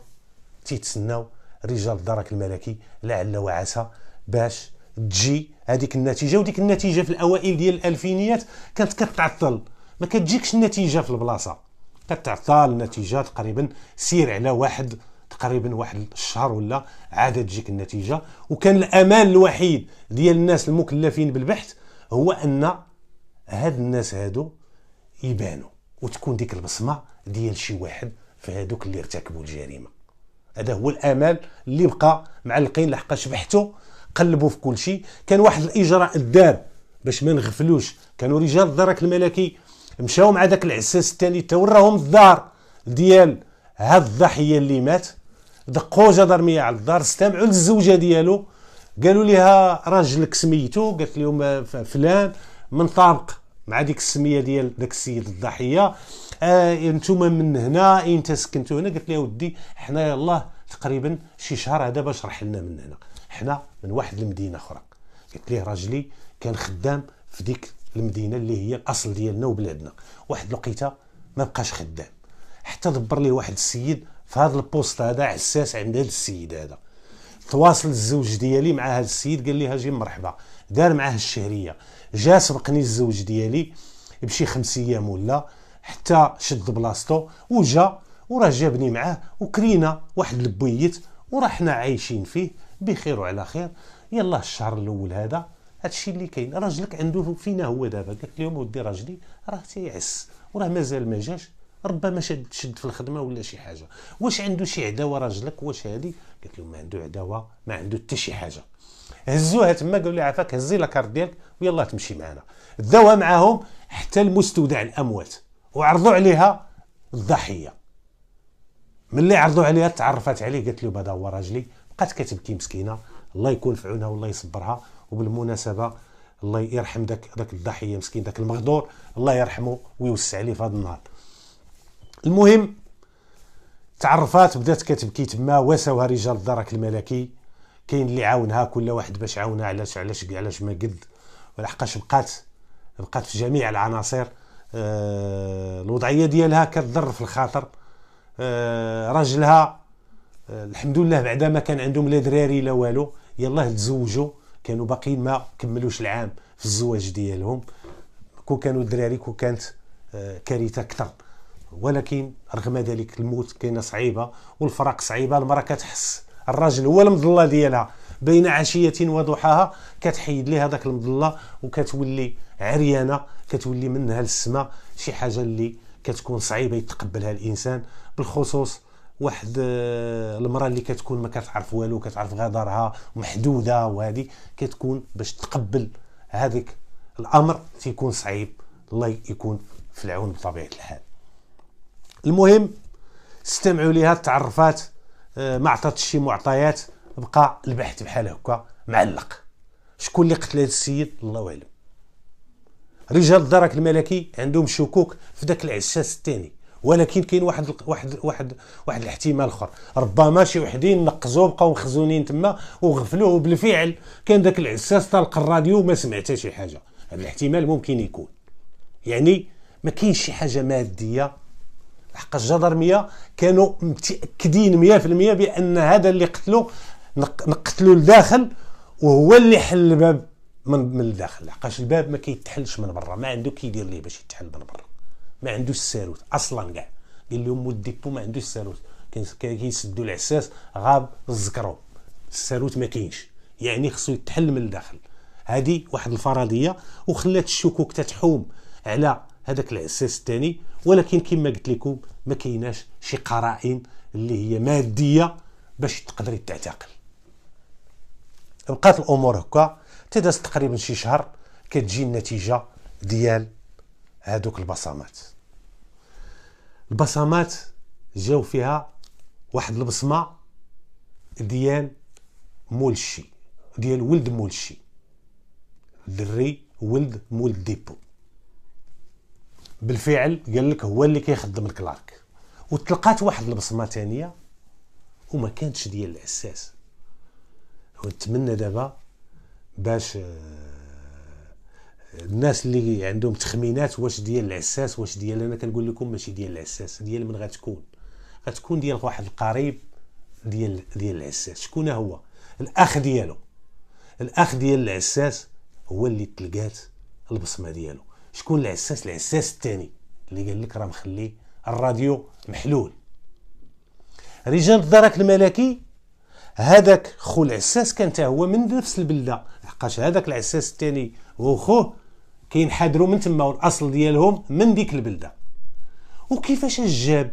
تيتسناو رجال الدرك الملكي لعل وعسى باش تجي هذيك النتيجه. وديك النتيجه في الاوائل ديال الالفينيات كانت كتعطل، ما كتجيكش النتيجه في البلاصه، كتعطل النتيجه تقريبا سير على واحد الشهر ولا عاد تجيك النتيجه. وكان الامال الوحيد ديال الناس المكلفين بالبحث هو ان هاد الناس هادو يبانوا وتكون ديك البصمه ديال شي واحد في هادوك اللي ارتكبوا الجريمه. هذا هو الامل اللي بقى معلقين، لحقاش بحثوا قلبوا في كل شيء. كان واحد الاجراء دار باش ما نغفلوش. كانوا رجال الدرك الملكي مشاو مع داك العساس الثاني توراهم الدار ديال هاد الضحيه اللي مات، دقوا جدرميه على الدار، استمعوا للزوجه ديالو، قالوا لها راجلك سميتو؟ قالت لهم فلان، من طابق مع ديك السميه ديال داك السيد الضحيه. انتم من هنا، انت سكنتوا هنا؟ قالت لها ودي حنا يلاه تقريبا شي شهر هذا باش رحلنا من هنا، حنا من واحد المدينه اخرى. قالت ليه راجلي كان خدام في ديك المدينه اللي هي الاصل ديالنا وبلادنا، واحد الوقيته ما بقاش خدام، حتى دبر ليه واحد السيد في هذا البوست هذا عساس عند هذا السيد هذا. تواصل الزوج ديالي مع هذا السيد، قال لي هاجي مرحبا، دار معاه الشهريه، جا سبقني الزوج ديالي بشي 5 ايام ولا، حتى شد بلاصتو وجا وراه جابني معاه وكرينا واحد البويت ورحنا عايشين فيه بخير وعلى خير. يلا الشهر الاول هذا هادشي اللي كاين، راجلك عنده فينا هو دابا. قالت لهم ودي راجلي راه تيعس وراه مازال ما جاش، ربما شد في الخدمه ولا شي حاجه. واش عنده شي عداوه راجلك؟ واش هادي؟ قالت لهم ما عنده عداوه، ما عنده حتى شي حاجه. هزوها تما، قالوا لي عافاك هزي لاكارت ديالك ويلا تمشي معنا. داوها معاهم حتى المستودع الاموات وعرضوا عليها الضحيه. ملي عرضوا عليها تعرفت عليه، قالت له هذا هو راجلي. بقات كتبكي مسكينه، الله يكون في عونها والله يصبرها. وبالمناسبه الله يرحم داك الضحيه مسكين، داك المغدور، الله يرحمه ويوسع عليه في هذا النهار. المهم تعرفات، بدات كتبكي تما، واساوها رجال الدرك الملكي. كاين اللي عاونها كل واحد باش عاونها، علاش ما قد، ولحقاش بقات في جميع العناصر. الوضعيه ديالها كتضر في الخاطر. راجلها الحمد لله بعدا ما كان عندهم لا دراري لا والو، يلاه تزوجوا، كانوا باقيين ما كملوش العام في الزواج ديالهم. كون كانوا الدراري كون كانت كارثه اكثر، ولكن رغم ذلك الموت كاينه صعيبه والفراق صعيبه. المراه كتحس الراجل هو المظله ديالها بين عشيه وضحاها، كتحيد ليه هذاك المظله وكتولي عريانه، كتولي منها للسماء. شي حاجه اللي كتكون صعيبه يتقبلها الانسان، بالخصوص واحد المراه اللي كتكون ما كتعرف والو، كتعرف غدرها محدوده، وهذه كتكون باش تقبل هذاك الامر تيكون صعيب. الله يكون في العون بطبيعه الحال. المهم استمعوا ليها التعرفات، ما عطاتش شي معطيات، بقى البحث بحال هكا معلق. شكون اللي قتل هذا السيد؟ الله اعلم. رجال الدرك الملكي عندهم شكوك في ذاك العساس الثاني، ولكن كاين واحد الاحتمال اخر، ربما شي وحدين نقزوه بقاو مخزونين تما وغفلوه، وبالفعل كان ذاك العساس طلق الراديو وما سمع حتى شي حاجه. هذا الاحتمال ممكن يكون، يعني ما كاينش شي حاجه ماديه. حق الجدرميه كانوا متاكدين 100% بان هذا اللي نقتلوا لداخل، وهو اللي حل الباب من الداخل. لحقاش الباب ما كيتحلش من برا، ما عنده كيدير ليه باش يتحل من برا، ما عندوش الساروت اصلا كاع. قال لهم الديبو ما عندوش الساروت، كيسدوا العساس غاب الزكرو، الساروت ما كاينش، يعني خصو يتحل من الداخل. هذه واحد الفرضيه وخلات الشكوك تتحوم على هذاك العساس الثاني. ولكن كما قلت لكم ما كايناش شي قرائن اللي هي ماديه باش تقدري تعتقل. بقات الامور هكا، تداز تقريبا شي شهر، كتجي النتيجه ديال هذوك البصمات جاو فيها واحد البصمه ديال مولشي، ديال ولد مولشي، دري ولد مول ديبو. بالفعل قال لك هو اللي كيخدم الكلارك. وتلقات واحد البصمه ثانيه وما كانتش ديال العساس. ونتمنى دابا باش الناس اللي عندهم تخمينات واش ديال العساس واش ديال، انا كنقول لكم ماشي ديال العساس، ديال من غتكون ديال واحد القريب ديال العساس. شكون هو؟ الاخ ديالو، الاخ ديال العساس هو اللي تلقات البصمه ديالو. شكون العساس؟ العساس الثاني اللي قال لك راه مخلي الراديو محلول. رجال الدرك الملكي هذاك خو العساس كان حتى هو من نفس البلده، لحقاش هذاك العساس الثاني وخوه كينحدروا من تما والاصل ديالهم من ديك البلده. وكيفاش جاب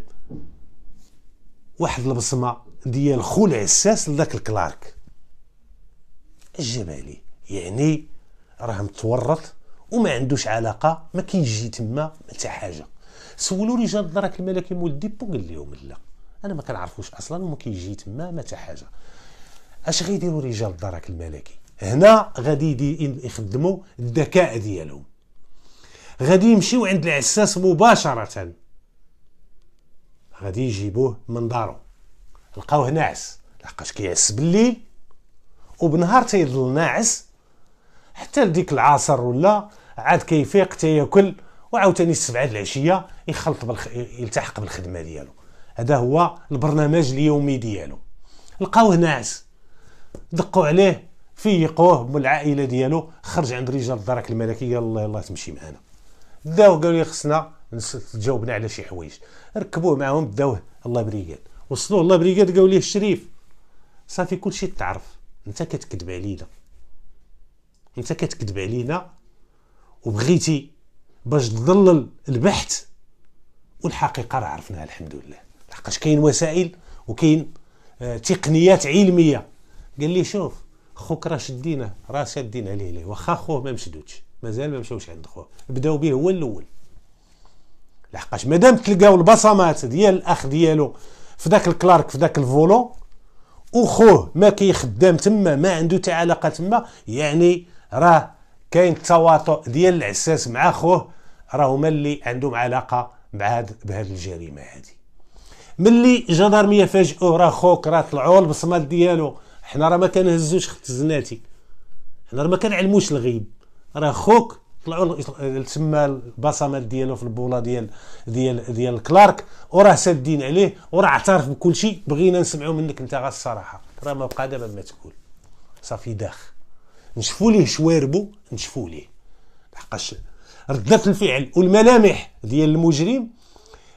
واحد البصمه ديال خو العساس لذاك الكلارك؟ جابها ليه، يعني راه متورط وما عندوش علاقه، ما كيجي تما حتى حاجه. سولوا رجال الدرك الملكي مول الديبو قال لهم لا، انا ما كنعرفوش اصلا وما كيجي تما ما حتى حاجه. اش غيديروا رجال الدرك الملكي هنا؟ غادي يخدموا الذكاء ديالهم، غادي يمشيو عند العساس مباشره، غادي يجيبوه من دارو، لقاوه ناعس لحقاش كيعس بالليل وبنهار تيظل ناعس حتى لديك العصر ولا عاد كيفيق تياكل وعاوتاني السبعة العشيه يلتحق بالخدمه ديالو. هذا هو البرنامج اليومي ديالو. لقاوه ناعس، دقوا عليه، فيقوه من العائله ديالو، خرج عند رجال الدرك الملكي قال الله تمشي معنا. بداو قالوا لي خصنا تجاوبنا على شي حوايج، ركبوه معاهم بداوه الله بريقاد. وصلوا الله بريقاد قالوا ليه الشريف صافي كلشي تعرف، انت كتكذب علينا، انت كتكذب علينا وبغيتي باش تضلل البحث، والحقيقه راه عرفناها الحمد لله، لحقاش كاين وسائل وكاين تقنيات علميه. قال لي شوف خوك راه شدينه، راه شادين عليه واخا خوه ما مشدودش، مازال ما مشاوش عند خوه، بداو به هو الاول، لحقاش مادام تلقاو البصمات ديال الاخ ديالو في ذاك الكلارك في ذاك الفولون وخوه ما كيخدام تما، ما عنده حتى علاقه تما، يعني راه كاين التواطؤ ديال العساس مع خوه، راه هما اللي عندهم علاقه بهذه الجريمه هذه. ملي جدارميه فاجئوه راه خوك راه طلعوا البصمات ديالو، حنا راه ما كنهزوش خت زناتي، حنا راه ما كنعلموش الغيب، راه خوك طلعوا تما البصمات ديالو في البوله ديال الكلارك وراه سادين عليه وراه اعترف بكل شيء، بغينا نسمعوا منك انت غير الصراحه، راه ما بقى دابا ما تقول صافي داخ نشفوا ليه شواربو، نشفوا ليه، لحقاش ردة الفعل والملامح ديال المجرم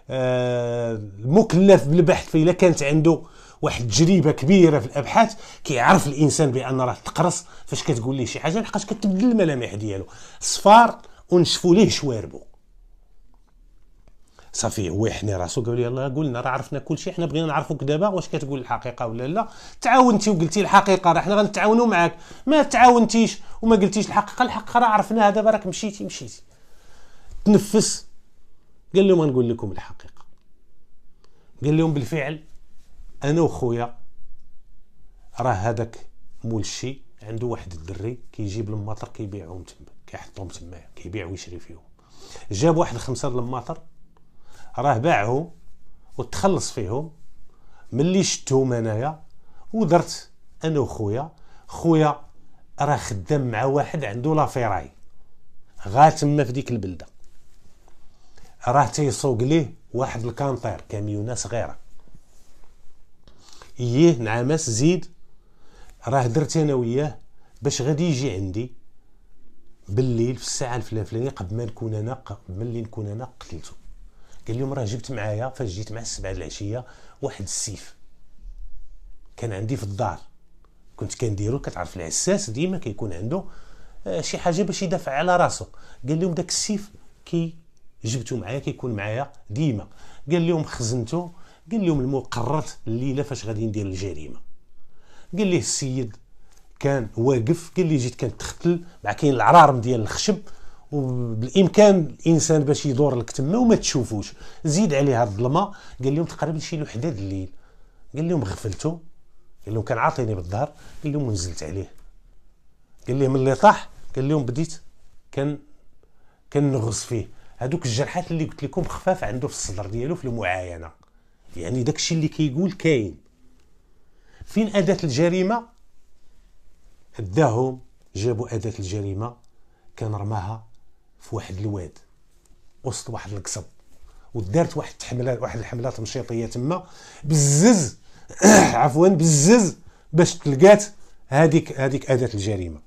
المكلف بالبحث فيه، الا كانت عنده واحد التجربه كبيره في الابحاث كيعرف الانسان بان راه تقرص فاش كتقول ليه شي حاجه، لحقاش كتبدل الملامح ديالو صفار ونشفوا ليه شواربو. صافي هو يحني راسو قال لي يلاه قلنا راه عرفنا كل شيء، حنا بغينا نعرفوك دابا واش كتقول الحقيقه ولا لا. تعاونتي وقلتي الحقيقه راه حنا غنتعاونوا معاك، ما تعاونتيش وما قلتيش الحقيقه، الحق راه عرفناها دابا، راك مشيتي تنفس. قال لهم غنقول لكم الحقيقه، قال لهم بالفعل انا وخويا راه هذاك مول الشي عنده واحد الدري كيجيب الماطر كيبيعهم تما، كيحطهم تما كيبيع ويشري فيهم، جاب واحد 5 الماطر راه باعهم وتخلص فيهم. ملي شتهم انايا ودرت انا خويا راه خدام مع واحد عنده لافيراي غا تما في ديك البلده، راه تيسوق ليه واحد الكانطير كاميونه صغيره، ايه نعماس زيد راه درت انا وياه باش غادي يجي عندي بالليل في الساعه الفلانيه قبل ما نكون انا قتلته. قال لهم راه جبت معايا فاش جيت مع 7 العشيه واحد السيف كان عندي في الدار، كنت كنديرو، كتعرف العساس ديما كيكون عنده شي حاجه باش يدافع على راسو. قال لهم داك السيف جبته معايا كيكون معايا ديما. قال لهم خزنته، قال لهم المقررت الليله فاش غادي ندير الجريمه. قال ليه السيد كان واقف، قال لي جيت كنتختل مع كاين العرارم ديال الخشب وبالامكان الانسان باش يدور لك تما وما تشوفوش، زيد عليها الظلمه. قال لهم تقريبا شي وحده الليل. قال لهم غفلته، قال لهم كان عاطيني بالظهر، قال لهم ونزلت عليه. قال لي ملي طاح قال لهم بديت كنغص فيه. هذوك الجرحات اللي قلت لكم خفاف عنده في الصدر ديالو في المعاينه، يعني داكشي اللي كيقول كاين. فين اداه الجريمه؟ داهم جابوا اداه الجريمه، كان رماها في واحد الواد وسط واحد القصب، ودارت واحد الحملات مشيطيه تما بزز عفوا بزز باش تلقات هذيك اداه الجريمه.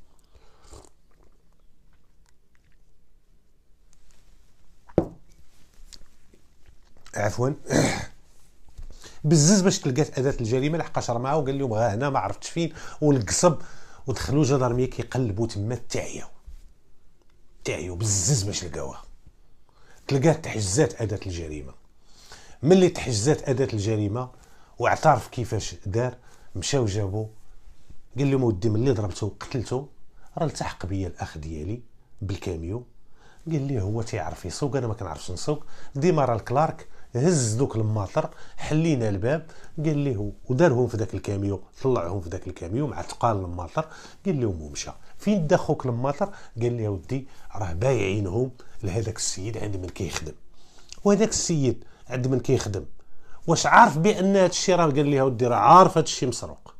عفوا بزز باش تلقات اداه الجريمه، لحقاش رماها وقال لهم ها هنا ما عرفتش فين، والقصب ودخلوا جدارميه كيقلبوا تما تعيو بزز باش لقاوها. تلقات تحجزات أداة الجريمة. ملي تحجزات أداة الجريمة واعترف كيفاش دار، مشاو جابو قال لهم ودي ملي ضربته وقتلته راه التحق بيا الاخ ديالي بالكاميو. قال لي هو تيعرف يسوق، انا ما كنعرفش نسوق. ديما راه الكلارك هز دوك الماطر، حلينا الباب قال ليه ودارهم في ذاك الكاميو، طلعهم في ذاك الكاميو مع تقال الماطر. قال لهم ومشى. فين دا خوك الماطر؟ قال لي ودي راه بايعينهم لهذاك السيد عند من كيخدم. وهذاك السيد عند من كيخدم واش عارف بان هذا الشيء؟ راه قال لي ودي راه عارف هذا الشيء مسروق،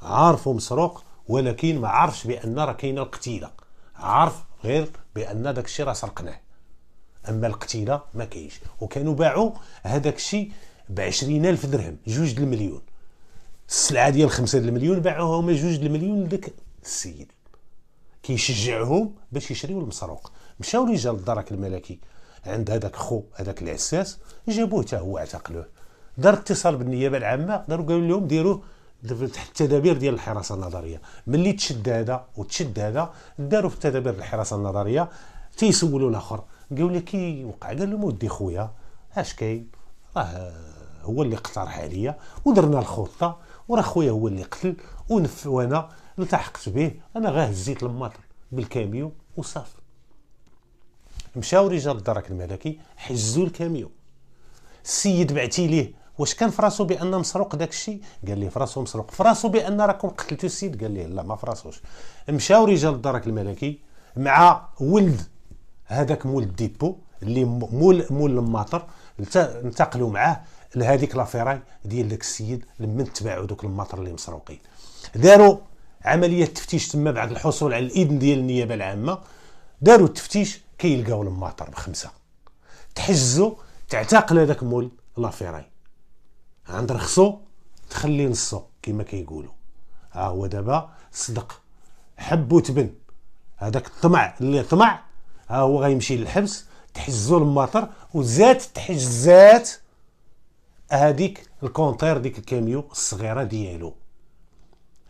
عارفه مسروق، ولكن ما عارفش بان راه كاينه القتيله. عارف غير بان داك الشيء راه سرقناه، اما القتيله ما كاينش. وكانوا باعوا هذاك الشيء ب20,000 درهم، 2 المليون. السلعه ديال 5 المليون باعوها هما 2 المليون لذاك السيد، كيشجعهم باش يشريوا المسروق. مشاو رجال الدرك الملكي عند هذاك خو هذاك العساس، جابوه حتى هو اعتقلوه. دار اتصال بالنيابه العامه، قالوا لهم ديروا تحت التدابير ديال الحراسه النظريه. ملي تشد هذا وتشد هذا داروا في التدابير الحراسه النظريه. تيسولوا الاخر قالوا لي كي وقع؟ قال لهم ودي خويا اش كاين؟ راه هو اللي اقترح عليا ودرنا الخطه، وراه خويا هو اللي قتل وانا التحقت به، انا غير هزيت الماطر بالكاميو وصافي. مشاو رجال الدرك الملكي حجزوا الكاميو. السيد بعتي ليه واش كان فراسو بان مسروق داك الشيء؟ قال لي فراسو مسروق. فراسو بان راكم قتلتوا السيد؟ قال لي لا ما فراسوش. مشاو رجال الدرك الملكي مع ولد هذاك مول الديبو اللي مول الماطر، انتقلوا معاه لهذيك لافيراي ديال داك السيد لمن تباعوا دوك الماطر اللي مسروقين. داروا عمليه تفتيش تما بعد الحصول على الاذن ديال النيابه العامه. داروا التفتيش كيلقاو الماطر ب5. تحجزوا تعتقل هذاك مول لافيراي، عند رخصو تخلي نصو كما كيقولوا. ها هو دابا صدق حب وتبن هذاك الطمع اللي طمع، ها هو غيمشي للحبس. تحجزوا الماطر وزات تحجزات هذيك الكونتير ديك الكاميو الصغيره ديالو.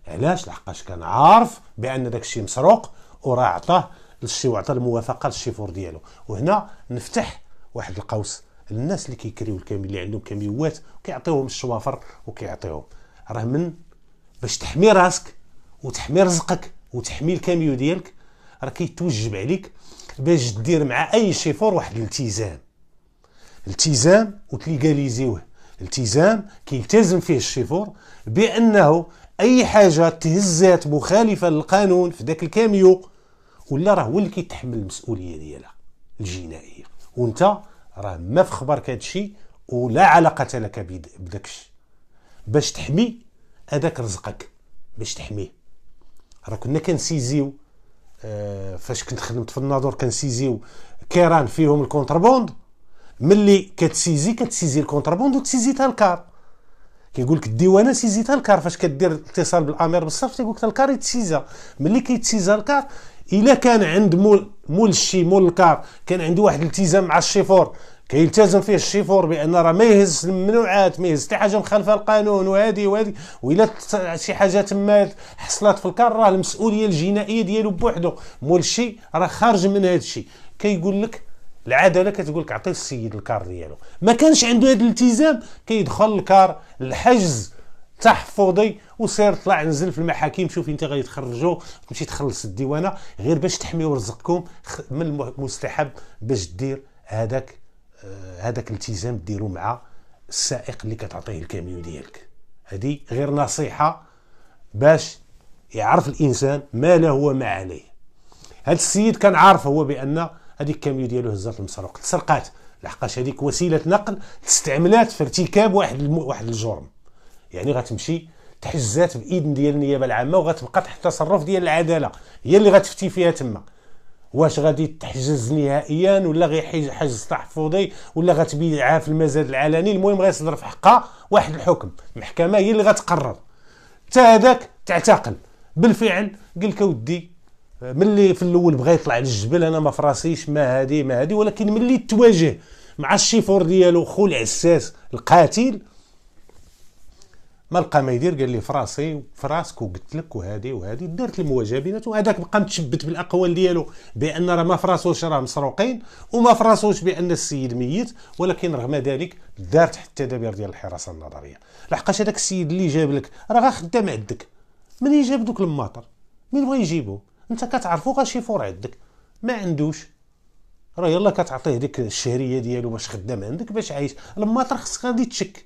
علاش؟ لحقاش كان عارف بان داك الشيء مسروق وراه عطاه للشي وعطى الموافقه للشيفور ديالو. وهنا نفتح واحد القوس الناس اللي كيكريو الكاميو، اللي عندهم كاميوات وكيعطيوهم الشوافر وكيعطيوهم، راه من باش تحمي راسك وتحمي رزقك وتحمي الكاميو ديالك، راه كيتوجب عليك باش دير مع اي شيفور واحد الالتزام وتليغاليزيوه. التزام كيلتزم فيه الشيفور بانه اي حاجه تهزات مخالفه للقانون في ذاك الكاميو ولا راه هو اللي كيتحمل المسؤوليه ديالها الجنائيه. وانت راه ما في خبرك هذا الشيء ولا علاقه لك بداك الشيء. باش تحمي هذاك رزقك، باش تحميه. راه كنا كنسيزيو فاش كنت خدمت في الناظور كنسيزيو كيران فيهم الكونتربوند. ملي كتسيزي الكونتربوند وتسيزيتها الكار، كيقول لك الديوانه سيزيتها الكار. فاش كدير اتصال بالامير بالصف تيقول لك الكار يتسيزا. ملي كيتسيزا الكار، الا كان عند مول الكار كان عنده واحد الالتزام مع الشيفور، كيلتزم فيه الشيفور بان راه ما يهز الممنوعات، ما يهز حتى حاجه مخالفه للقانون وهذه. والا شي حاجه تما حصلت في الكار راه المسؤوليه الجنائيه ديالو بوحدو. مول راه خارج من هذا الشيء. كيقول لك العداله كتقول لك عطي السيد الكار ديالو. ما كانش عنده هذا الالتزام، كيدخل الكار الحجز تحفظي وسير طلع نزل في المحاكم. شوف انت غيتخرجوا تمشي تخلص الديوانه غير باش تحميوا رزقكم. من المستحب باش دير هذاك الالتزام ديروا مع السائق اللي كتعطيه الكاميو ديالك. هذه غير نصيحه باش يعرف الانسان ما له وما عليه. هذا السيد كان عارف هو بان هذيك الكاميو ديالو هزات المسروق، تسرقات، لحقاش هذيك وسيله نقل تستعملات في ارتكاب واحد الجرم. يعني غتمشي تحجزات باذن ديال النيابه العامه وغتبقى تحت تصرف ديال العداله، هي اللي غتفتي فيها تما. واش غادي تحجز نهائيا ولا غير حجز تحفظي ولا غتبيعها في المزاد العلني. المهم غيصدر في حقها واحد الحكم، المحكمه هي اللي غتقرر. حتى هذاك تعتقل بالفعل. قال لك اودي ملي في الاول بغى يطلع للجبل انا ما فراسيش ما هذه، ولكن ملي تواجه مع الشيفور ديالو خو العساس القاتل ما لقى ما يدير، قال لي فراسي فراسك وقلت لك وهذه وهذه، دارت المواجهه بيناتهم. هذاك بقى متشبت بالاقوال ديالو بان راه ما فراسوش راه مسروقين، وما فراسوش بان السيد ميت، ولكن رغم ذلك دارت حتى تدابير ديال الحراسه النظريه. لحقاش هذاك السيد اللي جاب لك راه غا خدام عندك، منين جاب دوك الماطر؟ مين بغا يجيبو؟ انت كتعرفو غاشيفور عندك، ما عندوش، راه يلا كتعطيه ديك الشهريه ديالو باش خدام عندك باش عايش. الماطر خصك غادي تشك،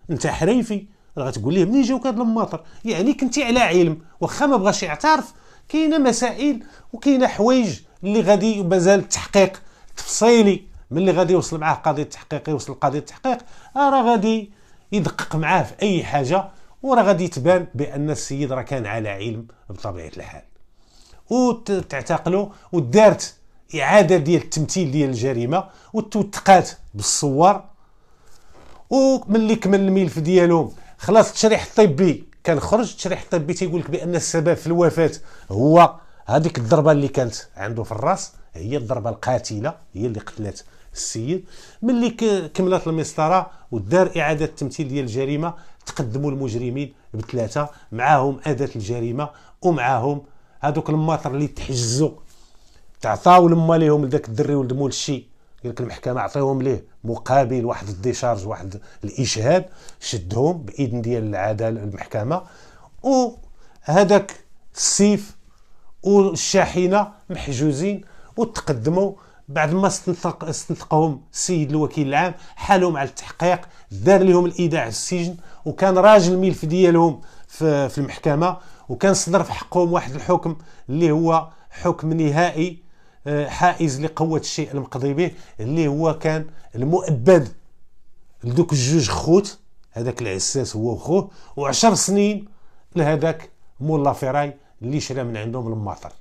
انت حريفي راه غتقول ليه منين جاوك هاد الماطر؟ يعني كنتي على علم، واخا ما بغاش يعترف. كاينه مسائل وكاينه حوايج اللي غادي مازال التحقيق تفصيلي، ملي غادي يوصل معاه قضيه التحقيق، يوصل قضيه التحقيق راه غادي يدقق معاه في اي حاجه، وراه غادي تبان بان السيد راه كان على علم بطبيعه الحال، وتعتقلوا ودارت اعاده ديال التمثيل ديال الجريمه، وتوثقات بالصور. وملي كمل الملف ديالهم خلاص التشريح الطبي كان خرج، التشريح الطبي تيقول لك بان السبب في الوفاه هو هذيك الضربه اللي كانت عنده في الراس، هي الضربه القاتله هي اللي قتلت السيد. ملي كملت المسطره ودار اعاده التمثيل ديال الجريمه، تقدموا المجرمين بثلاثه، معاهم اداه الجريمه ومعاهم هذوك الماطر اللي تحجزوا، تعطاو لما ليهم لذاك الدري ولد مول الشي، قال لك المحكمه عطيوهم ليه مقابل واحد الديشارج، واحد الاشهاد، شدهم باذن ديال العداله المحكمه. وهذاك السيف والشاحنه محجوزين، وتقدموا بعد ما استنطقهم السيد الوكيل العام، حالهم على التحقيق، دار لهم الايداع في السجن، وكان راجل الملف ديالهم في المحكمه، وكان صدر في حقهم واحد الحكم اللي هو حكم نهائي حائز لقوة الشيء المقضي به، اللي هو كان المؤبد لدوك الجوج خوت، هذاك العساس هو وخوه، و10 سنين لهذاك مولا فراي اللي شرى من عندهم الماطر.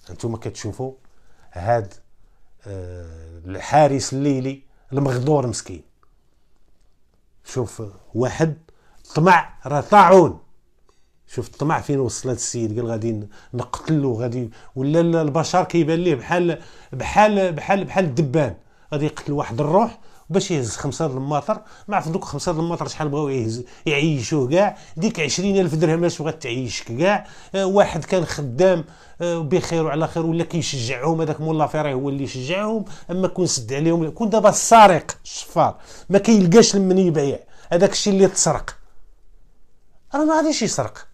انتم كتشوفوا هاد الحارس الليلي المغدور مسكين. شوف واحد طمع راه طاعون، شوف الطمع فين وصل هذا السيد، قال غادي نقتلو، غادي ولا البشر كيبان ليه بحال الدبان، غادي يقتل واحد الروح باش يهز 5 الماطر. ما عرف دوك 5 الماطر شحال بغاو يعيشوه كاع، ديك 20,000 درهم اش بغات تعيشك كاع. واحد كان خدام بخير وعلى خير، ولا كيشجعهم، هذاك مولا فيري هو اللي شجعهم، اما كون سد عليهم، كون دابا السارق الشفار ما كيلقاش لمن يبيع هذاك الشيء اللي تسرق، راه ما غاديش يسرق.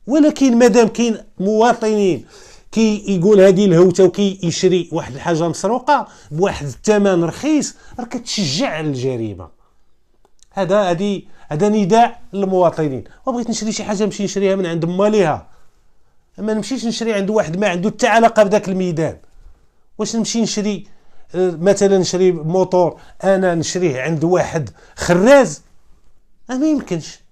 ولكن مادام كاين مواطنين كي يقول هذه الهوته وكي يشري واحد الحاجه مسروقه بواحد الثمن رخيص، راه كتشجع على الجريمه. هذا نداء للمواطنين. وبغيت نشري شي حاجه نمشي نشريها من عند ماليها، اما نمشيش نشري عند واحد ما عنده حتى علاقه بداك الميدان. واش نمشي نشري مثلا نشري موطور انا نشريه عند واحد خراز؟ ما يمكنش.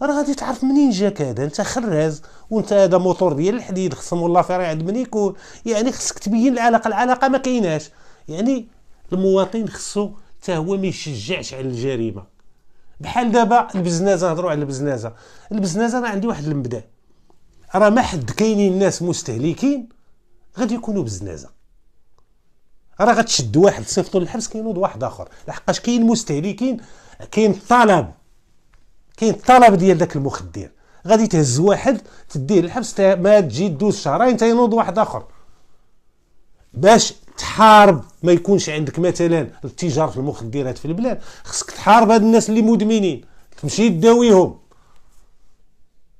راه غادي تعرف منين جاك هذا، انت خراز وانت هذا موتور ديال الحديد، خصهم والله فيري عند من يكون، يعني خصك تبين العلاقه ما كايناش. يعني المواطن خصو حتى هو ما يشجعش على الجريمه. بحال دابا البزنازه، نهضروا على البزنازه انا عندي واحد المبدا، راه ما حد كاينين الناس مستهلكين غادي يكونوا بزنازه، راه غتشد واحد تصيفطو للحبس كينوض واحد اخر، لحقاش كاين مستهلكين، كاين الطلب ديال داك المخدر، غادي تهز واحد تديه للحبس، ما تجي دوز شهرين تينوض واحد اخر. باش تحارب ما يكونش عندك مثلا التجار في المخدرات في البلاد، خصك تحارب هاد الناس اللي مدمنين، تمشي تداويهم.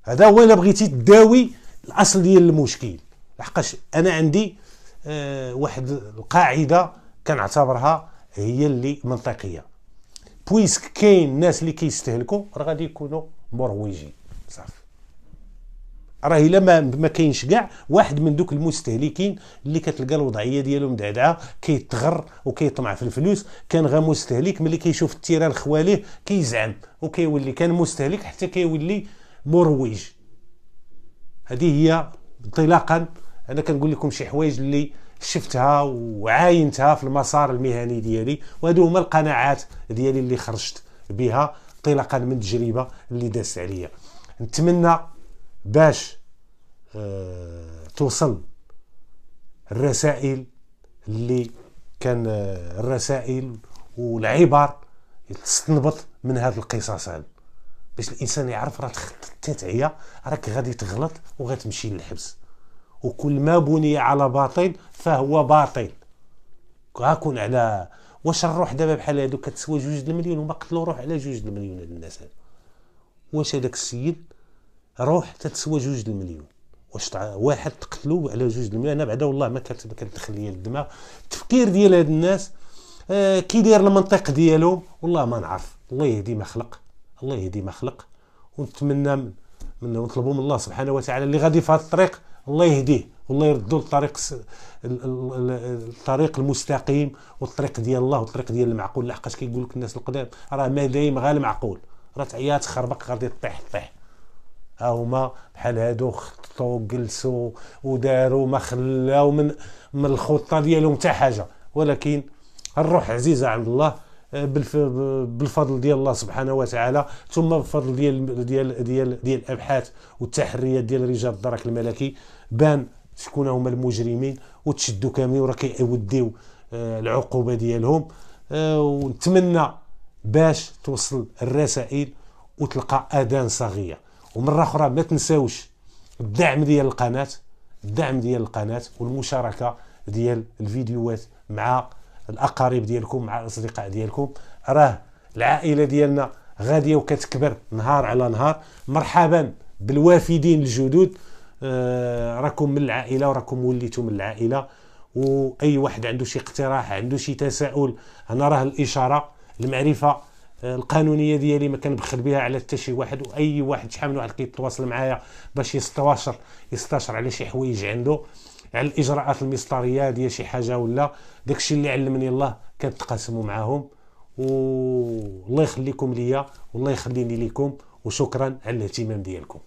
هذا هو الا بغيتي تداوي الاصل ديال المشكل. لحقاش انا عندي واحد القاعده كنعتبرها هي اللي منطقيه، بويسك كاين الناس اللي كيستهلكوا راه غادي يكونوا مروجين صافي. راه الا ما كاينش كاع واحد من دوك المستهلكين اللي كتلقى الوضعيه ديالو مدعدعه، كيتغر وكيطمع في الفلوس، كان غير مستهلك ملي كيشوف التيران خواليه كيزعم وكيولي كان مستهلك حتى كيولي مروج. هذه هي انطلاقا، انا كنقول لكم شي حوايج اللي شفتها وعاينتها في المسار المهني ديالي، وهذو هما القناعات ديالي اللي خرجت بها انطلاقا من التجربه اللي دازت عليا. نتمنى باش توصل الرسائل اللي كان الرسائل والعبر تستنبط من هذا القصص هذا، باش الانسان يعرف راه التدعيه راك غادي تغلط وغتمشي للحبس، وكل ما بني على باطل فهو باطل. كون على واش الروح دابا بحال هادو كتسوى 2 المليون وما قتلوا روح على 2 المليون هاد الناس هادو؟ واش هذاك السيد روح تتسوى 2 المليون؟ واش واحد تقتلوا على 2 المليون؟ انا بعدا والله ما كتدخل ليا الدماغ التفكير ديال هاد الناس. كي داير المنطق ديالهم والله ما نعرف. الله يهدي ما خلق، الله يهدي ما خلق. ونتمنى من نطلبوا من الله سبحانه وتعالى اللي غادي في هذا الطريق الله يهديه والله يردو الطريق المستقيم والطريق ديال الله والطريق ديال المعقول. لحقاش كيقول لك الناس القدام راه ما دايم غير المعقول، راه تعيات خربق غادي طيح. ها هما بحال هادو خططوا جلسوا وداروا ما خلاو من الخطه ديالهم حتى حاجه، ولكن الروح عزيزه عند الله بالفضل ديال الله سبحانه وتعالى، ثم بالفضل ديال الابحاث والتحريات ديال رجال الدرك الملكي بان شكون هما المجرمين وتشدوا كاملين وراه كيوديو العقوبه ديالهم. ونتمنى باش توصل الرسائل وتلقى اذان صاغيه. ومره اخرى ما تنساوش الدعم ديال القناه والمشاركه ديال الفيديوهات مع الاقارب ديالكم مع الاصدقاء ديالكم. راه العائله ديالنا غاديه وكتكبر نهار على نهار. مرحبا بالوافدين الجدد، راكم من العائله وراكم وليتوا من العائله. واي واحد عنده شي اقتراح عنده شي تساؤل، انا راه الاشاره المعرفه القانونيه ديالي ما كنبخل بها على حتى شي واحد. واي واحد شحال من واحد كيتواصل معايا باش يستشر على شي حوايج عنده على الاجراءات المسطريه ديال شي حاجه ولا داكشي اللي علمني الله كنتقاسموا معاهم. والله يخليكم ليا والله يخليني ليكم، وشكرا على الاهتمام ديالكم.